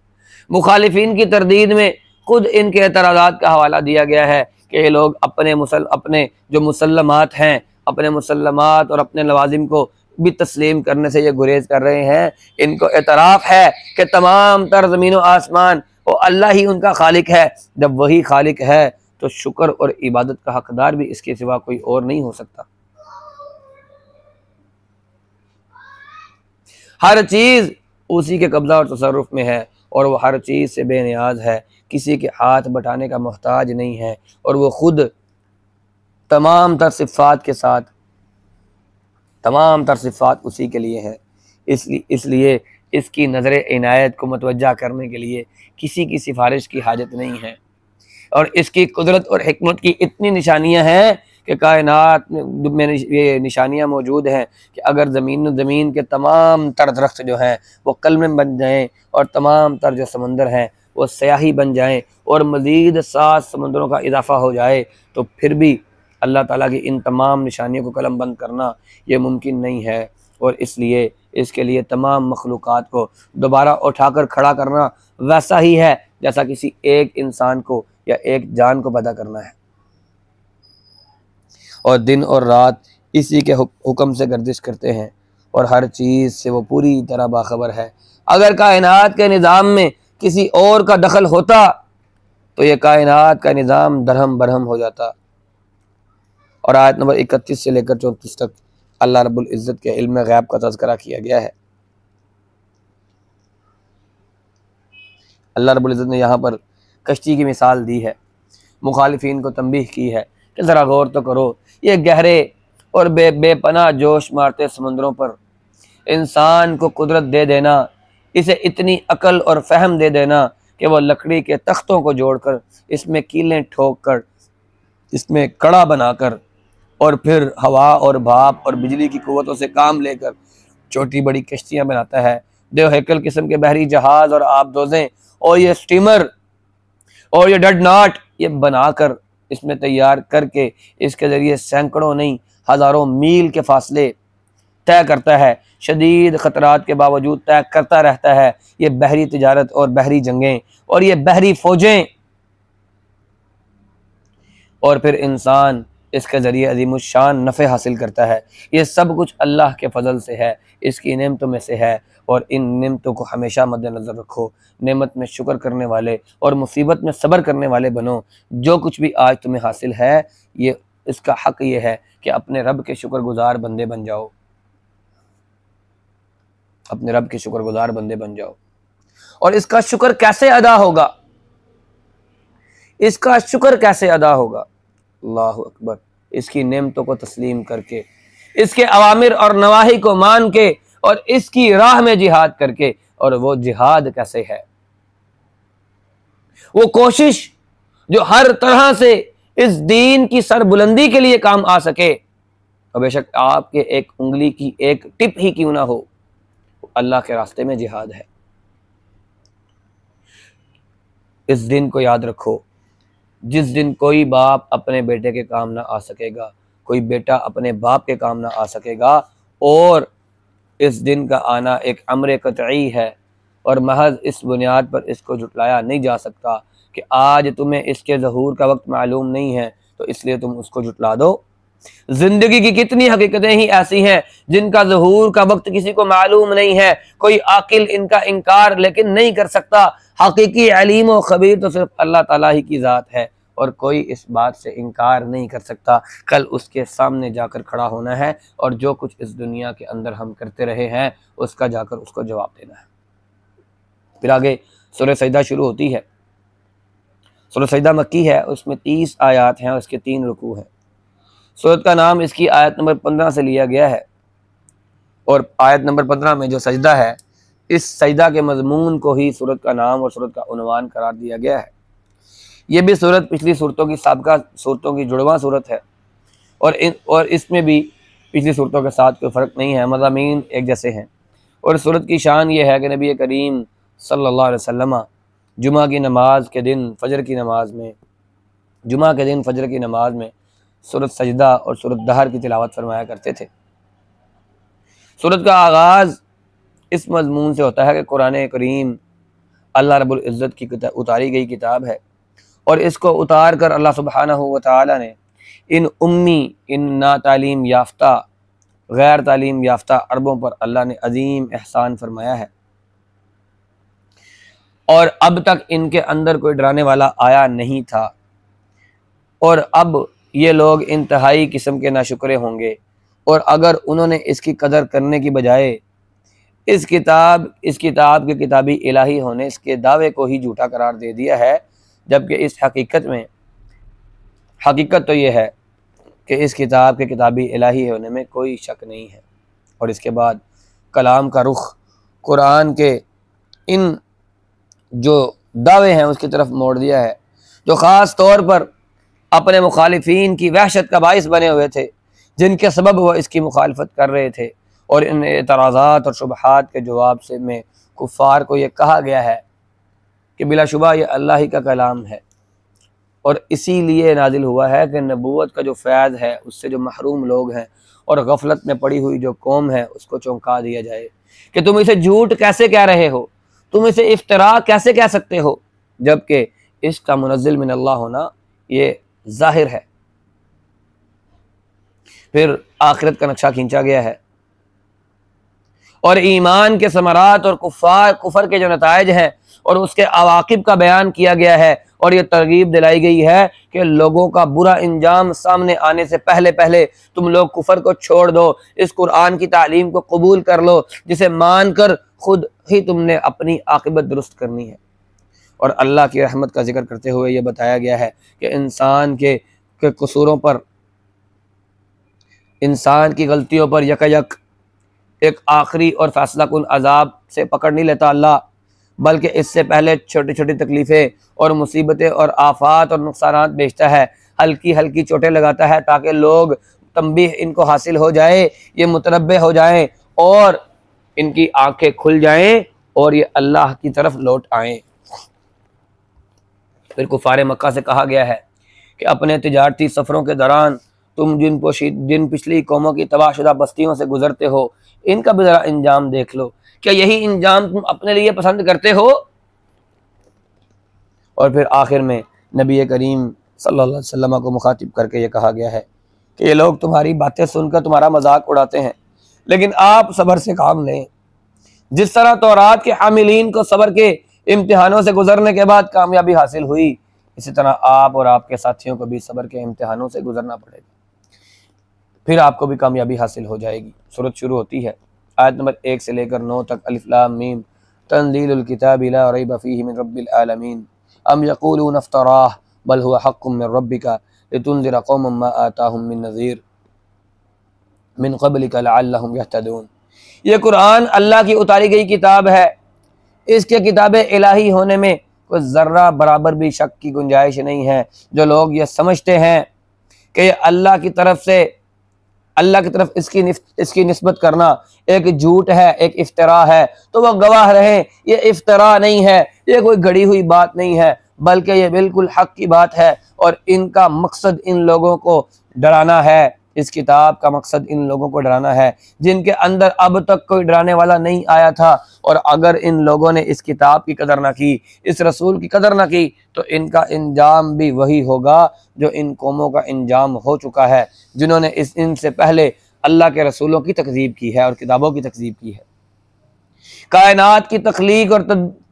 मुखालिफिन की तरदीद में खुद इनके एतराज़ात का हवाला दिया गया है कि ये लोग अपने जो मुसल्लमात हैं, अपने मुसल्लमात और अपने लवाजिम को भी तस्लीम करने से ये गुरेज कर रहे हैं। इनको एतराफ़ है कि तमाम तर ज़मीन व आसमान वो अल्लाह ही उनका खालिक है। जब वही खालिक है तो शुक्र और इबादत का हकदार भी इसके सिवा कोई और नहीं हो सकता। हर चीज़ उसी के कब्ज़ा और तसर्रुफ़ में है और वो हर चीज़ से बेनियाज है, किसी के हाथ बटाने का मोहताज नहीं है। और वो खुद तमाम तर सिफ़ात के साथ तमाम तर सिफ़ात उसी के लिए है। इसलिए इसकी नज़र इनायत को मुतवज्जा करने के लिए किसी की सिफारिश की हाजत नहीं है। और इसकी कुदरत और हिकमत की इतनी निशानियाँ हैं कि कायनात में ये निशानियाँ मौजूद हैं कि अगर ज़मीन के तमाम तर दरख्त जो हैं वो कलमे बन जाएँ और तमाम तर जो समंदर हैं वो स्याही बन जाएँ और मज़ीद 7 समंदरों का इजाफ़ा हो जाए तो फिर भी अल्लाह ताला की इन तमाम निशानियों को कलम बंद करना ये मुमकिन नहीं है। और इसलिए इसके लिए तमाम मखलूक़ात को दोबारा उठाकर खड़ा करना वैसा ही है जैसा किसी एक इंसान को या एक जान को पैदा करना है। और दिन और रात इसी के हुक्म से गर्दिश करते हैं और हर चीज़ से वो पूरी तरह बाखबर है। अगर कायनात के निज़ाम में किसी और का दखल होता तो ये कायनात का निज़ाम दरहम बरहम हो जाता। और आयत नंबर 31 से लेकर 34 तक अल्लाह रब्बुल इज़्ज़त के इल्म गैब का तज़किरा किया गया है। अल्लाह रब्बुल इज़्ज़त ने यहाँ पर कश्ती की मिसाल दी है, मुखालिफिन को तंबीह की है कि ज़रा गौर तो करो, ये गहरे और बेपनाह जोश मारते समुद्रों पर इंसान को कुदरत दे देना, इसे इतनी अकल और फहम दे देना कि वह लकड़ी के तख्तों को जोड़कर इसमें कीलें ठोक कर इसमें कड़ा बनाकर और फिर हवा और भाप और बिजली की कुव्वतों से काम लेकर छोटी बड़ी कश्तियाँ बनाता है। देव हैकल किस्म के बहरी जहाज़ और आबदोज़ें और ये स्टीमर और ये डडनाट ये बनाकर इसमें तैयार करके इसके ज़रिए सैकड़ों नहीं हज़ारों मील के फासले तय करता है। शदीद ख़तरात के बावजूद तय करता रहता है ये बहरी तिजारत और बहरी जंगें और ये बहरी फ़ौजें। और फिर इंसान इसके ज़रिए अज़ीमुश्शान नफ़े हासिल करता है। ये सब कुछ अल्लाह के फ़ज़ल से है, इसकी नेमतों में से है। और इन नेमतों को हमेशा मद्देनज़र रखो, नेमत में शुक्र करने वाले और मुसीबत में सब्र करने वाले बनो। जो कुछ भी आज तुम्हें हासिल है ये इसका हक़ ये है कि अपने रब के शुक्रगुज़ार बंदे बन जाओ, अपने रब के शुक्रगुज़ार बंदे बन जाओ। और इसका शुक्र कैसे अदा होगा, इसका शुक्र कैसे अदा होगा? अल्लाहु अकबर, इसकी नेमतों को तस्लीम करके, इसके अवामिर और नवाही को मान के और इसकी राह में जिहाद करके। और वो जिहाद कैसे है? वो कोशिश जो हर तरह से इस दीन की सरबुलंदी के लिए काम आ सके, और बेशक आपके एक उंगली की एक टिप ही क्यों ना हो, अल्लाह के रास्ते में जिहाद है। इस दिन को याद रखो जिस दिन कोई बाप अपने बेटे के काम ना आ सकेगा, कोई बेटा अपने बाप के काम ना आ सकेगा। और इस दिन का आना एक अम्र कतई है और महज इस बुनियाद पर इसको जुटलाया नहीं जा सकता कि आज तुम्हें इसके ज़हूर का वक्त मालूम नहीं है तो इसलिए तुम उसको जुटला दो। जिंदगी की कितनी हकीकतें ही ऐसी हैं जिनका ज़हूर का वक्त किसी को मालूम नहीं है। कोई आकिल इनका इनकार लेकिन नहीं कर सकता। हकीकी अलीम व खबीर तो सिर्फ अल्लाह ताला ही की ज़ात है और कोई इस बात से इनकार नहीं कर सकता। कल उसके सामने जाकर खड़ा होना है और जो कुछ इस दुनिया के अंदर हम करते रहे हैं उसका जाकर उसको जवाब देना है। फिर आगे सूरह सजदा शुरू होती है सूरत सजदा मक्की है, उसमें 30 आयात हैं और इसके 3 रुकू हैं। सूरत का नाम इसकी आयत नंबर 15 से लिया गया है और आयत नंबर 15 में जो सजदा है, इस सजदा के मजमून को ही सूरत का नाम और सूरत का उन्वान करार दिया गया है। ये भी सूरत पिछली सूरतों की साबका सूरतों की जुड़वा सूरत है और इसमें भी पिछली सूरतों के साथ कोई फ़र्क नहीं है, मज़ामीन एक जैसे हैं। और सूरत की शान ये है कि नबी करीम सल्लल्लाहु अलैहि वसल्लम जुमा की नमाज के दिन फजर की नमाज में जुमा के दिन फजर की नमाज में सूरत सजदा और सूरत दहर की तिलावत फरमाया करते थे। सूरत का आगाज़ इस मजमून से होता है कि कुरान करीम अल्लाह रब्बुल इज़्ज़त की उतारी गई किताब है और इसको उतार कर अल्लाह सुब्हानहू व तआला ने इन उम्मी, इन ना तालीम याफ्ता, गैर तालीम याफ्ता अरबों पर अल्लाह ने अजीम एहसान फरमाया है और अब तक इनके अंदर कोई डराने वाला आया नहीं था। और अब ये लोग इंतहाई किस्म के नाशुक्रे होंगे और अगर उन्होंने इसकी कदर करने की बजाय इस किताब के किताबी इलाही होने इसके दावे को ही झूठा करार दे दिया है, जबकि इस हकीकत तो ये है कि इस किताब के किताबी इलाही होने में कोई शक नहीं है। और इसके बाद कलाम का रुख कुरान के इन जो दावे हैं उसकी तरफ मोड़ दिया है, जो ख़ास तौर पर अपने मुखालिफीन की वहशत का बाइस बने हुए थे, जिनके सबब वह इसकी मुखालफत कर रहे थे। और इन एतराज़ात और शुबहात के जवाब से में कुफ़ार को ये कहा गया है कि बिलाशुबा ये अल्लाह ही का कलाम है और इसीलिए नाजिल हुआ है कि नबूवत का जो फ़ैज़ है उससे जो महरूम लोग हैं और गफलत में पड़ी हुई जो कौम है उसको चौंका दिया जाए कि तुम इसे झूठ कैसे कह रहे हो, तुम इसे इफ्तरा कैसे कह सकते हो, जबकि इसका मुनज़्ज़िल मिन अल्लाह होना ये ज़ाहिर है। फिर आखिरत का नक्शा खींचा गया है और ईमान के समरात और कुफर के जो नताइज हैं और उसके अवाकिब का बयान किया गया है और ये तरगीब दिलाई गई है कि लोगों का बुरा अंजाम सामने आने से पहले पहले तुम लोग कुफर को छोड़ दो, इस कुरान की तालीम को कबूल कर लो जिसे मान कर खुद ही तुमने अपनी आकिबत दुरुस्त करनी है। और अल्लाह की रहमत का जिक्र करते हुए ये बताया गया है कि इंसान के कसूरों पर, इंसान की गलतियों पर यकयक एक आखिरी और फैसला कुन अजाब से पकड़ नहीं लेता अल्लाह, बल्कि इससे पहले छोटी छोटी तकलीफ़ें और मुसीबतें और आफात और नुकसानात भेजता है, हल्की हल्की चोटें लगाता है ताकि लोग तंबीह इनको हासिल हो जाए, ये मुतनब्बे हो जाएं और इनकी आंखें खुल जाएं और ये अल्लाह की तरफ लौट आएं। फिर कुफारे मक्का से कहा गया है कि अपने तिजारती सफ़रों के दौरान तुम जिन पिछली कौमों की तबाहशुदा बस्तियों से गुजरते हो, इनका भी ज़रा इंजाम देख लो, क्या यही इंजाम तुम अपने लिए पसंद करते हो। और फिर आखिर में नबी करीम सल्लल्लाहु अलैहि वसल्लम को मुखातिब करके ये कहा गया है कि ये लोग तुम्हारी बातें सुनकर तुम्हारा मजाक उड़ाते हैं, लेकिन आप सब्र से काम लें। जिस तरह तौरात के हामिलीन को सब्र के इम्तिहानों से गुजरने के बाद कामयाबी हासिल हुई, इसी तरह आप और आपके साथियों को भी सब्र के इम्तिहानों से गुजरना पड़ेगा, फिर आपको भी कामयाबी हासिल हो जाएगी। सूरत शुरू होती है आयत नंबर 1 से लेकर 9 तक। अलिफ लाम मीम तंज़ीलुल किताबि ला रैब फ़ीहि मिन रब्बिल आलमीन अम यक़ूलून इफ़्तराह बल हुवा हक़्क़ुम मिन रब्बिका लितुनज़िरा क़ौमन मा आताहुम मिन नज़ीर मिन क़ब्लिका लअल्लहुम यहतदून। ये कुरान अल्लाह की उतारी गई किताब है, इसके किताब इलाही होने में कोई ज़र्रा बराबर भी शक की गुंजाइश नहीं है। जो लोग ये समझते हैं कि अल्लाह की तरफ इसकी निस्बत करना एक झूठ है, एक इफ्तरा है, तो वह गवाह रहे ये इफ्तरा नहीं है, ये कोई घड़ी हुई बात नहीं है, बल्कि ये बिल्कुल हक की बात है। और इनका मकसद इन लोगों को डराना है, इस किताब का मकसद इन लोगों को डराना है जिनके अंदर अब तक कोई डराने वाला नहीं आया था। और अगर इन लोगों ने इस किताब की कदर ना की, इस रसूल की कदर ना की, तो इनका इंजाम भी वही होगा जो इन कौमों का इंजाम हो चुका है, जिन्होंने इनसे पहले अल्लाह के रसूलों की तकज़ीब की है और किताबों की तकज़ीब की है। कायनात की तख्लीक और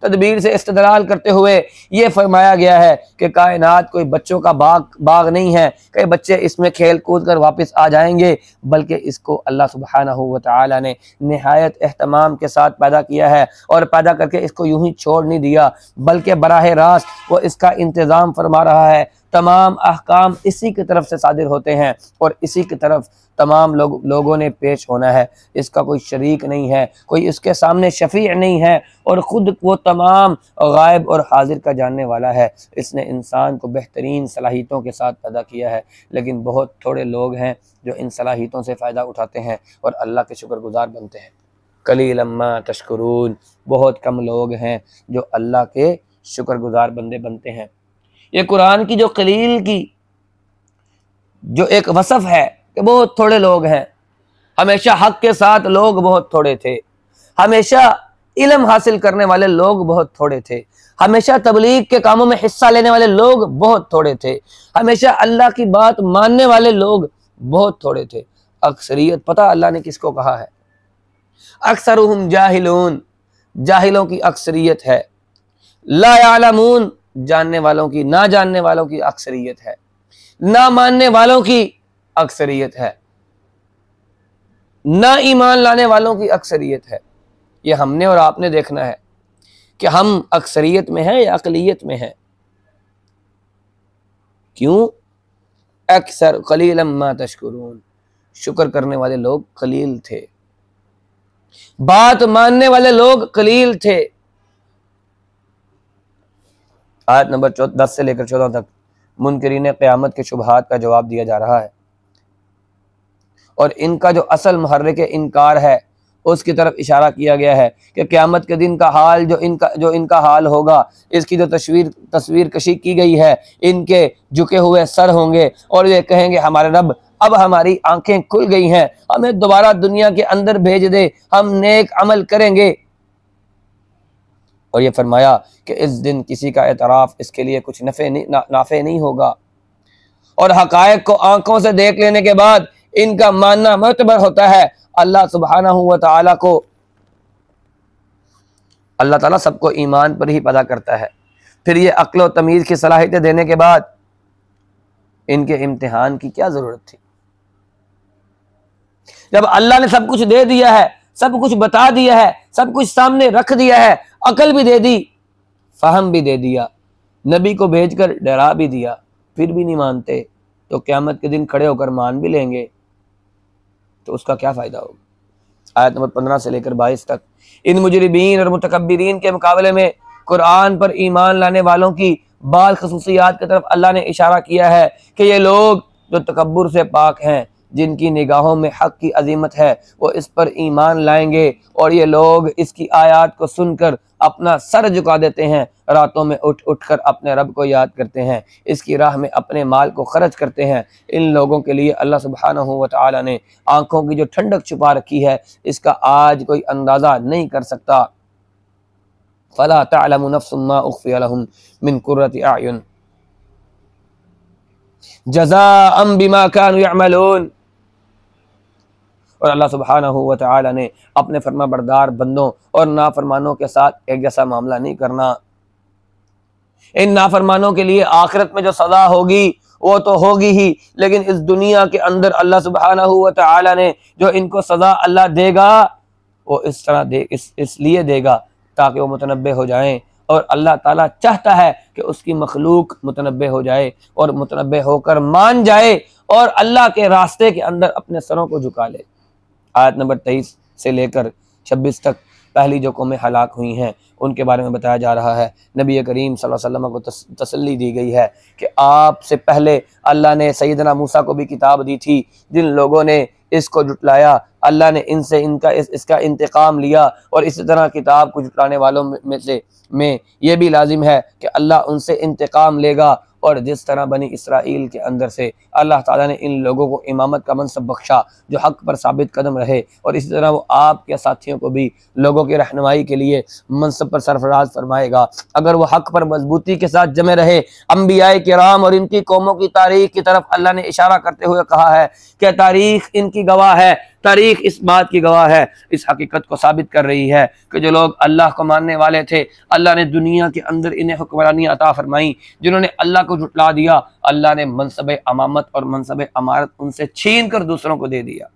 तदबीर से इस्तेदलाल करते हुए ये फरमाया गया है कि कायनात कोई बच्चों का बाग नहीं है कि बच्चे इसमें खेल कूद कर वापस आ जाएंगे, बल्कि इसको अल्लाह सुब्हानहू व तआला ने निहायत एहतमाम के साथ पैदा किया है और पैदा करके इसको यूं ही छोड़ नहीं दिया, बल्कि बराह रास्त वो इसका इंतज़ाम फरमा रहा है। तमाम अहकाम इसी की तरफ से सादिर होते हैं और इसी की तरफ तमाम लोगों ने पेश होना है। इसका कोई शरीक नहीं है, कोई इसके सामने शफी नहीं है और ख़ुद वो तमाम गायब और हाजिर का जानने वाला है। इसने इंसान को बेहतरीन सलाहियतों के साथ पैदा किया है, लेकिन बहुत थोड़े लोग हैं जो इन सलाहियतों से फ़ायदा उठाते हैं और अल्लाह के शुक्रगुजार बनते हैं। कलीलम्मा तशकुरून, बहुत कम लोग हैं जो अल्लाह के शुक्रगुजार बंदे बनते हैं। ये कुरान की जो कलील की जो एक वसफ़ है कि बहुत थोड़े लोग हैं, हमेशा हक के साथ लोग बहुत थोड़े थे, हमेशा इल्म हासिल करने वाले लोग बहुत थोड़े थे, हमेशा तबलीग के कामों में हिस्सा लेने वाले लोग बहुत थोड़े थे, हमेशा अल्लाह की बात मानने वाले लोग बहुत थोड़े थे। अक्सरियत पता अल्लाह ने किसको कहा है? अक्सरुहुम जाहिलून, जाहिलों की अक्सरियत है। ला यालमून, जानने वालों की, ना जानने वालों की अक्सरियत है, ना मानने वालों की अक्सरियत है, ना ईमान लाने वालों की अक्सरियत है। ये हमने और आपने देखना है कि हम अक्सरियत में हैं या अकलियत में हैं। क्यों? अक्सर कलीलन मा तशकुरून, शुक्र करने वाले लोग कलील थे, बात मानने वाले लोग कलील थे। आयत नंबर 10 से लेकर 14 तक मुनकरीन क़यामत के शुबहात का जवाब दिया जा रहा है और इनका जो असल मुहर्रिक इनकार है उसकी तरफ इशारा किया गया है कि क़यामत के दिन का हाल जो इनका हाल होगा, इसकी जो तस्वीर कशी की गई है, इनके झुके हुए सर होंगे और ये कहेंगे हमारे रब अब हमारी आंखें खुल गई हैं, हमें दोबारा दुनिया के अंदर भेज दे, हम नेक अमल करेंगे। और ये फरमाया कि इस दिन किसी का एतराफ़ इसके लिए कुछ नाफे नहीं होगा और हक़ाइक़ को आंखों से देख लेने के बाद इनका मानना मुतबर होता है अल्लाह सुब्हानहू व तआला को। अल्लाह ताला सबको ईमान पर ही पैदा करता है, फिर ये अक्ल व तमीज़ की सलाहियतें देने के बाद इनके इम्तिहान की क्या ज़रूरत थी? जब अल्लाह ने सब कुछ दे दिया है, सब कुछ बता दिया है, सब कुछ सामने रख दिया है, अकल भी दे दी, फहम भी दे दिया, नबी को भेजकर डरा भी दिया, फिर भी नहीं मानते, तो क़यामत के दिन खड़े होकर मान भी लेंगे तो उसका क्या फ़ायदा होगा? आयत नंबर 15 से लेकर 22 तक इन मुजरिमीन और मुतकब्बिरीन के मुकाबले में कुरान पर ईमान लाने वालों की बाल खसूसियात की तरफ अल्लाह ने इशारा किया है कि ये लोग जो तकब्बुर से पाक हैं, जिनकी निगाहों में हक़ की अजीमत है, वो इस पर ईमान लाएंगे और ये लोग इसकी आयात को सुनकर अपना सर झुका देते हैं, रातों में उठ कर अपने रब को याद करते हैं, इसकी राह में अपने माल को खर्च करते हैं। इन लोगों के लिए अल्लाह सुब्हानहू व तआला ने आँखों की जो ठंडक छुपा रखी है, इसका आज कोई अंदाज़ा नहीं कर सकता। फ़ला तअलमु नफ्सुम मा उख़फ़िय लहुम मिन क़ुर्रति अयुन जज़ाअन बिमा कानू यअमलून। और अल्लाह सुब्हानहू व तआला ने अपने फरमा बरदार बंदों और नाफरमानों के साथ एक जैसा मामला नहीं करना। इन नाफरमानों के लिए आखिरत में जो सज़ा होगी वो तो होगी ही, लेकिन इस दुनिया के अंदर अल्लाह सुब्हानहू व तआला ने जो इनको सज़ा अल्लाह देगा वो इस तरह इसलिए देगा ताकि वो मुतनब्बे हो जाएं, और अल्लाह ताला चाहता है कि उसकी मखलूक मुतनब्बे हो जाए और मुतनब्बे होकर मान जाए और अल्लाह के रास्ते के अंदर अपने सरों को झुका ले। आयत नंबर 23 से लेकर 26 तक पहली जो कौमें हलाक हुई हैं उनके बारे में बताया जा रहा है। नबी करीम सल्लल्लाहु अलैहि वसल्लम को तसल्ली दी गई है कि आपसे पहले अल्लाह ने सैयदना मूसा को भी किताब दी थी, जिन लोगों ने इसको जुटलाया अल्लाह ने इनसे इसका इंतकाम लिया, और इसी तरह किताब को जुटलाने वालों में ये भी लाजिम है कि अल्लाह उनसे इंतकाम लेगा। और जिस तरह बनी इसराइल के अंदर से अल्लाह ताला ने इन लोगों को इमामत का मनसब बख्शा जो हक़ पर साबित कदम रहे, और इसी तरह वो आपके साथियों को भी लोगों की रहनुमाई के लिए मनसब पर सरफराज फरमाएगा अगर वो हक़ पर मजबूती के साथ जमे रहे। अंबियाए किराम और इनकी कौमों की तारीख़ की तरफ अल्लाह ने इशारा करते हुए कहा है कि तारीख़ इनकी गवाह है तारीख इस बात की गवाह है, इस हकीकत को साबित कर रही है कि जो लोग अल्लाह को मानने वाले थे, अल्लाह ने दुनिया के अंदर इन्हें हुक्मरानी अता फरमाई। जिन्होंने अल्लाह को झुटला दिया, अल्लाह ने मनसब अमामत और मनसब अमारत उनसे छीन कर दूसरों को दे दिया।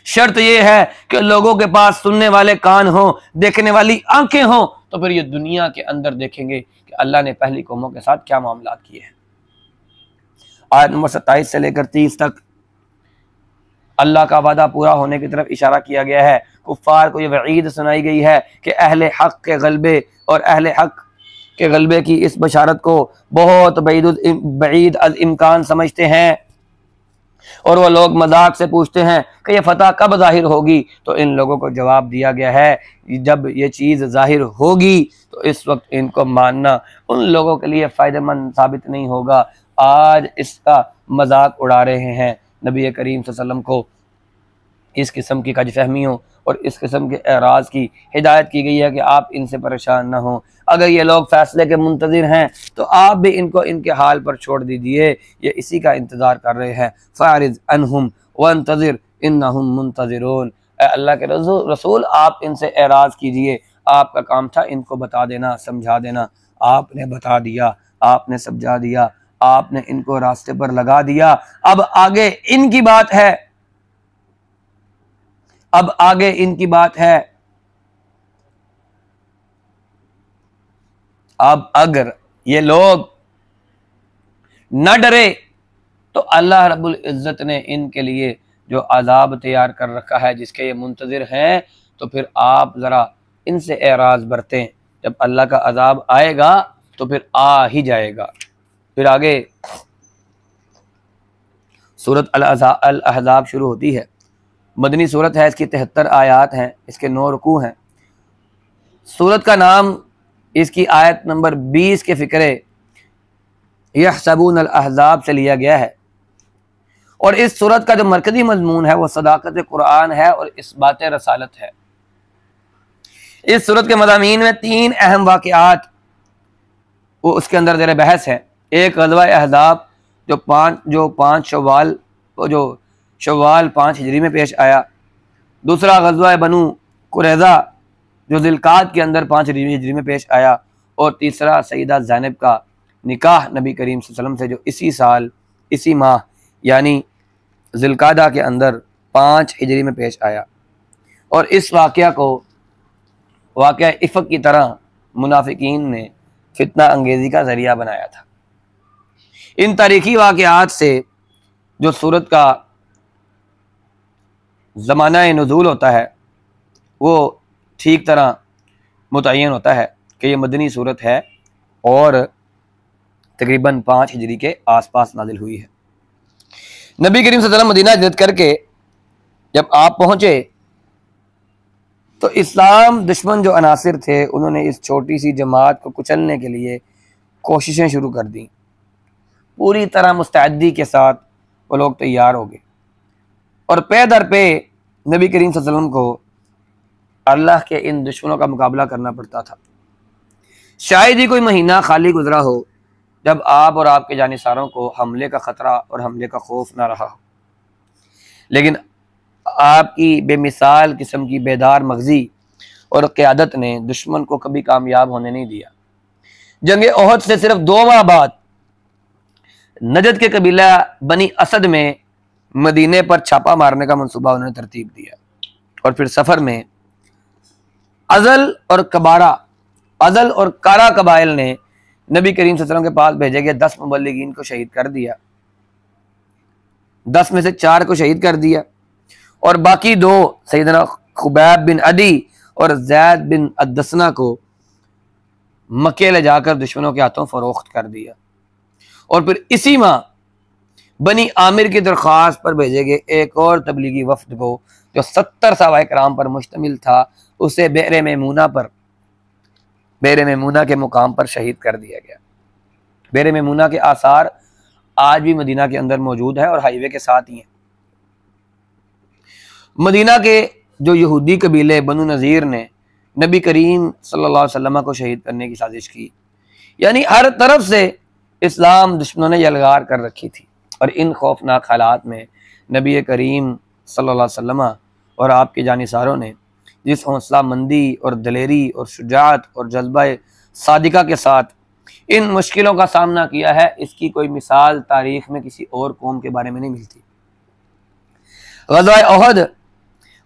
शर्त यह है कि लोगों के पास सुनने वाले कान हों, देखने वाली आंखें हों, तो फिर ये दुनिया के अंदर देखेंगे कि अल्लाह ने पहली कौमों के साथ क्या मामला किए हैं। आयत नंबर 27 से लेकर 30 तक अल्लाह का वादा पूरा होने की तरफ इशारा किया गया है। कुफ्फार को यह वईद सुनाई गई है कि अहले हक के गलबे और अहले हक के गलबे की इस बशारत को बहुत बईद अज इम्कान समझते हैं, और वह लोग मजाक से पूछते हैं कि यह फतह कब जाहिर होगी। तो इन लोगों को जवाब दिया गया है, जब ये चीज़ जाहिर होगी तो इस वक्त इनको मानना उन लोगों के लिए फ़ायदेमंद साबित नहीं होगा। आज इसका मजाक उड़ा रहे हैं। नबी करीम सल्लल्लाहु अलैहि वसल्लम को इस किस्म की गलतफहमियों और इस किस्म के एराज़ की हिदायत की गई है कि आप इनसे परेशान ना हो। अगर ये लोग फैसले के मुंतज़िर हैं तो आप भी इनको इनके हाल पर छोड़ दीजिए, ये इसी का इंतज़ार कर रहे हैं। फ़ारिज़ अनहुम वंतज़िर इन्नहुम मुंतज़िरून। अल्लाह के रसूल आप इनसे एराज़ कीजिए, आपका काम था इनको बता देना, समझा देना। आपने बता दिया, आपने समझा दिया, आपने इनको रास्ते पर लगा दिया। अब आगे इनकी बात है, अब आगे इनकी बात है। अब अगर ये लोग न डरे तो अल्लाह रब्बुल इज्जत ने इनके लिए जो अजाब तैयार कर रखा है, जिसके ये मुंतज़िर हैं, तो फिर आप ज़रा इनसे एराज़ बरतें। जब अल्लाह का अजाब आएगा तो फिर आ ही जाएगा। फिर आगे सूरत अल अहज़ाब शुरू होती है। मदनी सूरत है, इसकी 73 आयात हैं, इसके 9 रुकू हैं। सूरत का नाम इसकी आयत नंबर 20 के फ़िक्रे यहसबून अल अहज़ाब से लिया गया है। और इस सूरत का जो मरकज़ी मज़मून है वो सदाकत कुरान है और इस्बात रसालत है। इस सूरत के मज़ामीन में 3 अहम वाक़यात वो उसके अंदर ज़ेर बहस है। एक ग़ज़वा अहज़ाब जो 5 शव्वाल 5 हिजरी में पेश आया। दूसरा ग़ज़वा बनु कुरैज़ा जो ज़िलक़ाद के अंदर 5 हिजरी में पेश आया। और तीसरा सईदा ज़ैनब का निकाह नबी करीम सल्लल्लाहु अलैहि वसल्लम से जो इसी साल इसी माह यानी ज़िलक़ादा के अंदर 5 हिजरी में पेश आया। और इस वाक़या को वाक़या इफ़क की तरह मुनाफिकीन ने फितना अंगेज़ी का ज़रिया बनाया था। इन तारीख़ी वाक़यात से जो सूरत का ज़माना नुज़ूल होता है वो ठीक तरह मुतय्यन होता है कि ये मदनी सूरत है और तकरीबन 5 हिजरी के आसपास नाजिल हुई है। नबी करीम सल्लल्लाहु अलैहि वसल्लम मदीना हिजरत करके जब आप पहुँचे तो इस्लाम दुश्मन जो अनासिर थे उन्होंने इस छोटी सी जमात को कुचलने के लिए कोशिशें शुरू कर दी। पूरी तरह मुस्तैदी के साथ वो लोग तैयार हो गए और पे दर पे नबी करीम सल्लल्लाहु अलैहि वसल्लम को अल्लाह के इन दुश्मनों का मुकाबला करना पड़ता था। शायद ही कोई महीना खाली गुजरा हो जब आप और आपके जानिसारों को हमले का ख़तरा और हमले का खौफ ना रहा हो, लेकिन आपकी बेमिसाल किस्म की बेदार मगज़ी और क़यादत ने दुश्मन को कभी कामयाब होने नहीं दिया। जंग ओहद से सिर्फ 2 माह बाद नजद के कबीला बनी असद में मदीने पर छापा मारने का मंसूबा उन्होंने तरतीब दिया। और फिर सफ़र में अज़ल और कारा कबाइल ने नबी करीम सल्लल्लाहु अलैहि वसल्लम के पास भेजे गए 10 मुबल्लिगीन को शहीद कर दिया। 10 में से 4 को शहीद कर दिया और बाकी 2 सैयदना खुबैब बिन अदी और ज़ैद बिन अदसना को मक्के ले जाकर दुश्मनों के हाथों फरोख्त कर दिया। और फिर इसी माह बनी आमिर की दरख्वास्त पर भेजे गए एक और तबलीगी वफ्द को जो 70 सहाबाए किराम पर मुश्तमिल था, उसे बेर मेमूना के मुकाम पर शहीद कर दिया गया। बेर मेमूना के आसार आज भी मदीना के अंदर मौजूद है और हाईवे के साथ ही हैं। मदीना के जो यहूदी कबीले बनु नज़ीर ने नबी करीम सल्लल्लाहु अलैहि वसल्लम को शहीद करने की साजिश की। यानी हर तरफ से इस्लाम दुश्मनों ने यलगार कर रखी थी। और इन खौफनाक हालात में नबी करीम सल्लल्लाहु अलैहि वसल्लम और आपके जानिसारों ने जिस हौसला मंदी और दलेरी और शुजाअत और जज्बा सादिका के साथ इन मुश्किलों का सामना किया है, इसकी कोई मिसाल तारीख में किसी और कौम के बारे में नहीं मिलती। ग़ज़वा उहद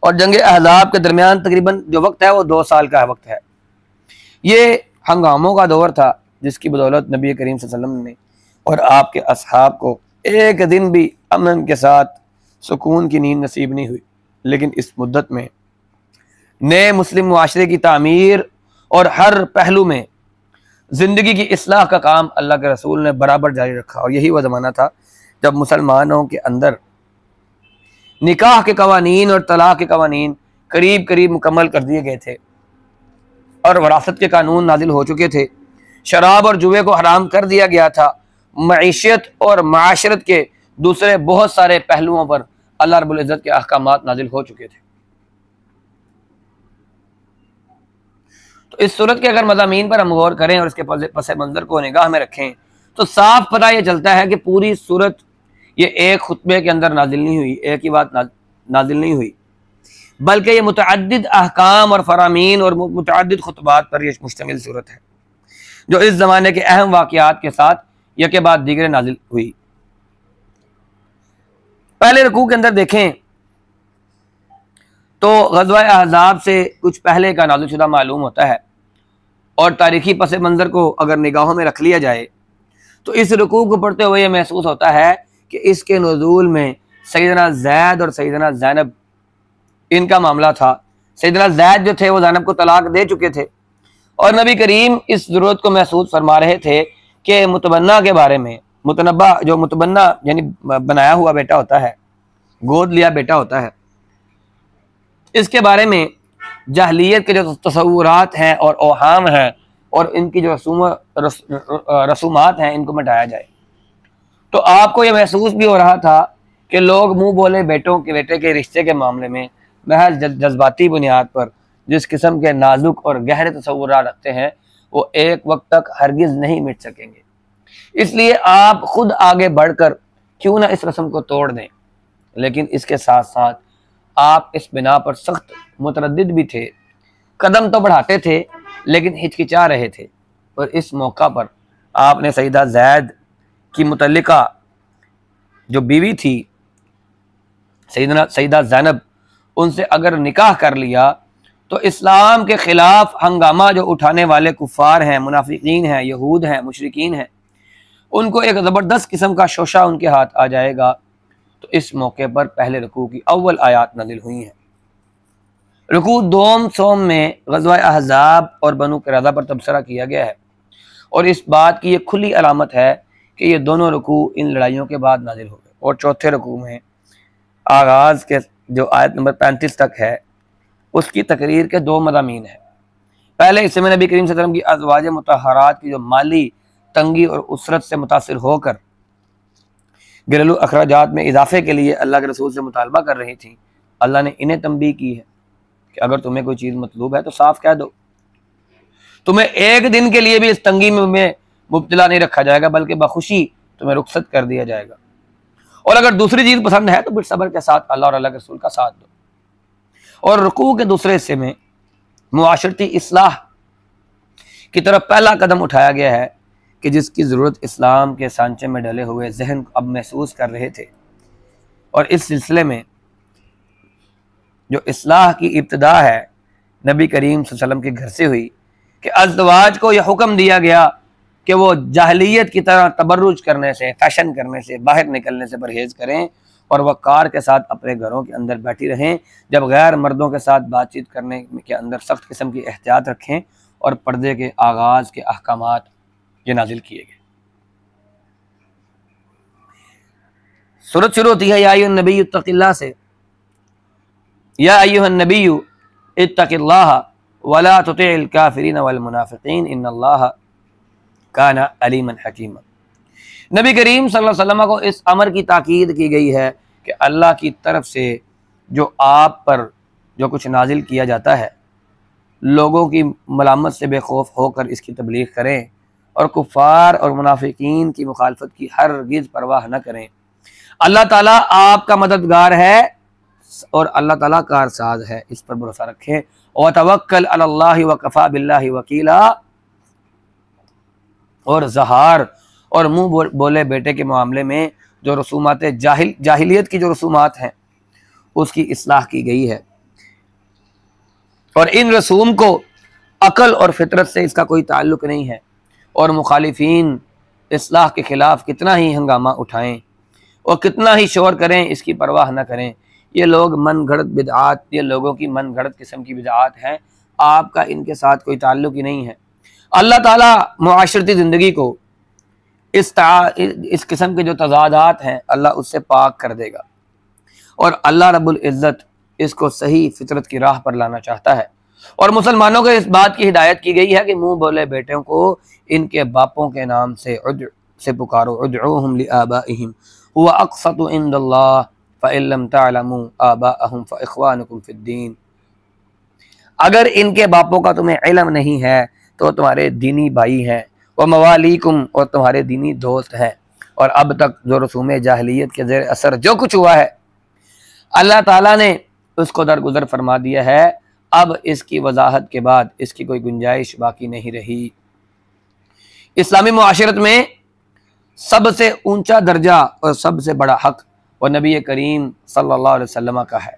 और जंग अहज़ाब के दरमियान तकरीबन जो वक्त है वो 2 साल का वक्त है। ये हंगामों का दौर था जिसकी बदौलत नबी करीम सल्लल्लाहु अलैहि वसल्लम ने और आपके असहाब को एक दिन भी अमन के साथ सुकून की नींद नसीब नहीं हुई। लेकिन इस मुद्दत में नए मुस्लिम मुआशरे की तामीर और हर पहलू में ज़िंदगी की इस्लाह का काम अल्लाह के रसूल ने बराबर जारी रखा। और यही वह ज़माना था जब मुसलमानों के अंदर निकाह के कवानीन और तलाक के कवानीन करीब करीब मुकम्मल कर दिए गए थे और वरासत के कानून नाजिल हो चुके थे। शराब और जुए को हराम कर दिया गया था। मईशत और माशरत के दूसरे बहुत सारे पहलुओं पर अल्लाह रब्बुल इज़्ज़त के अहकामात नाजिल हो चुके थे। तो इस सूरत के अगर मज़ामीन पर हम गौर करें और इसके पस मंज़र को निगाह में रखें तो साफ पता यह चलता है कि पूरी सूरत ये एक खुतबे के अंदर नाजिल नहीं हुई, एक ही बात नाजिल नहीं हुई, बल्कि ये मुतअद्दिद अहकाम और फरामीन और मुतअद्दिद खुतबात पर यह मुश्तमिल सूरत है जो इस ज़माने के अहम वाक़यात के साथ यके बाद दीगरे नाजिल हुई। पहले रुकू के अंदर देखें तो ग़ज़वा अहज़ाब से कुछ पहले का नाज़िल शुदा मालूम होता है और तारीख़ी पस मंज़र को अगर निगाहों में रख लिया जाए तो इस रुकू को पढ़ते हुए यह महसूस होता है कि इसके नुज़ूल में सैयदना ज़ैद और सैयदना ज़ैनब इनका मामला था। सैयदना ज़ैद जो थे वो ज़ैनब को तलाक दे चुके थे और नबी करीम इस ज़रूरत को महसूस फरमा रहे थे कि मुतबन्ना के बारे में, मुतनब्बा जो मुतबन्ना यानी बनाया हुआ बेटा होता है, गोद लिया बेटा होता है, इसके बारे में जाहलियत के जो तसव्वुरात हैं और ओहाम हैं और इनकी जो रसूमात हैं इनको मिटाया जाए। तो आपको ये महसूस भी हो रहा था कि लोग मुंह बोले बेटे के रिश्ते के मामले में महज जज्बाती बुनियाद पर जिस किस्म के नाजुक और गहरे तसव्वुरात रखते हैं वो एक वक्त तक हरगिज़ नहीं मिट सकेंगे। इसलिए आप खुद आगे बढ़कर क्यों ना इस रस्म को तोड़ दें, लेकिन इसके साथ साथ आप इस बिना पर सख्त मुतरद्दिद भी थे, कदम तो बढ़ाते थे लेकिन हिचकिचा रहे थे। और इस मौका पर आपने सईदा ज़ैद की मुतल्लिका जो बीवी थी सईदा ज़ैनब, उनसे अगर निकाह कर लिया तो इस्लाम के ख़िलाफ़ हंगामा जो उठाने वाले कुफ़ार हैं, मुनाफिकीन हैं, यहूद हैं, मुशरिकीन हैं, उनको एक ज़बरदस्त किस्म का शोशा उनके हाथ आ जाएगा। तो इस मौके पर पहले रुकू की अव्वल आयात नाज़िल हुई हैं। रुकू दोम सोम में ग़ज़वा अहज़ाब और बनु क़ुरैज़ा पर तबसरा किया गया है और इस बात की ये खुली अलामत है कि ये दोनों रुकू इन लड़ाइयों के बाद नाज़िल हो गए। और चौथे रुकू में आगाज़ के जो आयत नंबर 35 तक है उसकी तकरीर के 2 मज़ामीन हैं। पहले हिस्से में नबी करीम सल्लल्लाहु अलैहि वसल्लम की अज़वाज मुतहरात की जो माली तंगी और उसरत से मुतासिर होकर घरेलू अखराजात में इजाफे के लिए अल्लाह के रसूल से मुतालबा कर रही थी, अल्लाह ने इन्हें तंबीह की है कि अगर तुम्हें कोई चीज़ मतलूब है तो साफ कह दो, तुम्हें एक दिन के लिए भी इस तंगी में मुब्तला नहीं रखा जाएगा बल्कि बखुशी तुम्हें रुखसत कर दिया जाएगा। और अगर दूसरी चीज़ पसंद है तो फिर सब्र के साथ अल्लाह और अल्लाह के रसूल का साथ दो। और रुकू के दूसरे हिस्से में मुआशरती इस्लाह की तरफ पहला कदम उठाया गया है कि जिसकी ज़रूरत इस्लाम के सांचे में डले हुए जहन अब महसूस कर रहे थे। और इस सिलसिले में जो इस्लाह की इब्तिदा है नबी करीम सल्लल्लाहु अलैहि वसल्लम के घर से हुई कि अज़वाज को यह हुक्म दिया गया कि वो जाहलियत की तरह तबर्रुज करने से, फैशन करने से, बाहर निकलने से परहेज़ करें और वक़ार के साथ अपने घरों के अंदर बैठी रहें, जब गैर मर्दों के साथ बातचीत करने के अंदर सख्त किस्म की एहतियात रखें। और पर्दे के आगाज़ के अहकामात ये नाजिल किए गए। सूरत शुरू होती है या अय्युहन नबी इत्तक़िल्लाह से, या अय्युहन नबी इत्तक़िल्लाह वला तुतिअल काफ़िरीन वल मुनाफ़िक़ीन इन्नल्लाह काना अलीमन हकीमा। नबी करीम सल्लल्लाहु अलैहि वसल्लम को इस अमर की ताकीद की गई है कि अल्लाह की तरफ से जो आप पर जो कुछ नाजिल किया जाता है लोगों की मलामत से बेखौफ होकर इसकी तबलीग करें और कुफ़ार और मुनाफिकीन की मुखालफत की हरगिज़ परवाह न करें। अल्लाह ताला आपका मददगार है, और अल्लाह ताला कारसाज है, इस पर भरोसा रखें। व तवक्कल अलल्लाहि व कफ़ा बिल्लाहि वकीला, और ज़हार और मुंह बोले बेटे के मामले में जो रसूमात जाहिलियत की जो रसूमात हैं उसकी इस्लाह की गई है, और इन रसूम को अकल और फितरत से इसका कोई ताल्लुक नहीं है। और मुखालिफीन इस्लाह के ख़िलाफ़ कितना ही हंगामा उठाएं और कितना ही शोर करें, इसकी परवाह न करें। ये लोग मन घड़त बिदआत, ये लोगों की मन घड़त किस्म की बिदआत हैं, आपका इनके साथ कोई ताल्लुक ही नहीं है। अल्लाह ताला मुआशरती ज़िंदगी को इस किस्म के जो तज़ादात हैं अल्लाह उससे पाक कर देगा, और अल्लाह रब्बुल इज़्ज़त इसको सही फितरत की राह पर लाना चाहता है। और मुसलमानों को इस बात की हिदायत की गई है कि मुंह बोले बेटों को इनके बापों के नाम से पुकारो, उदऊहुम लिआबाइहिम हुवा अक़सतु इंदल्लाह फ़इल्लम तअलमू आबाअहुम फ़इख़वानुकुम फ़िद्दीन। अगर इनके बापों का तुम्हें इल्म नहीं है तो तुम्हारे दीनी भाई हैं, व मवालीकुम, और तुम्हारे दीनी दोस्त हैं। और अब तक जो रसूम जाहिलियत के ज़ेर असर जो कुछ हुआ है अल्लाह ताला ने उसको दरगुजर फरमा दिया है। अब इसकी वजाहत के बाद इसकी कोई गुंजाइश बाकी नहीं रही। इस्लामी मुआशरत में सबसे ऊंचा दर्जा और सबसे बड़ा हक वो नबी करीम सल्लल्लाहु अलैहि वसल्लम का है,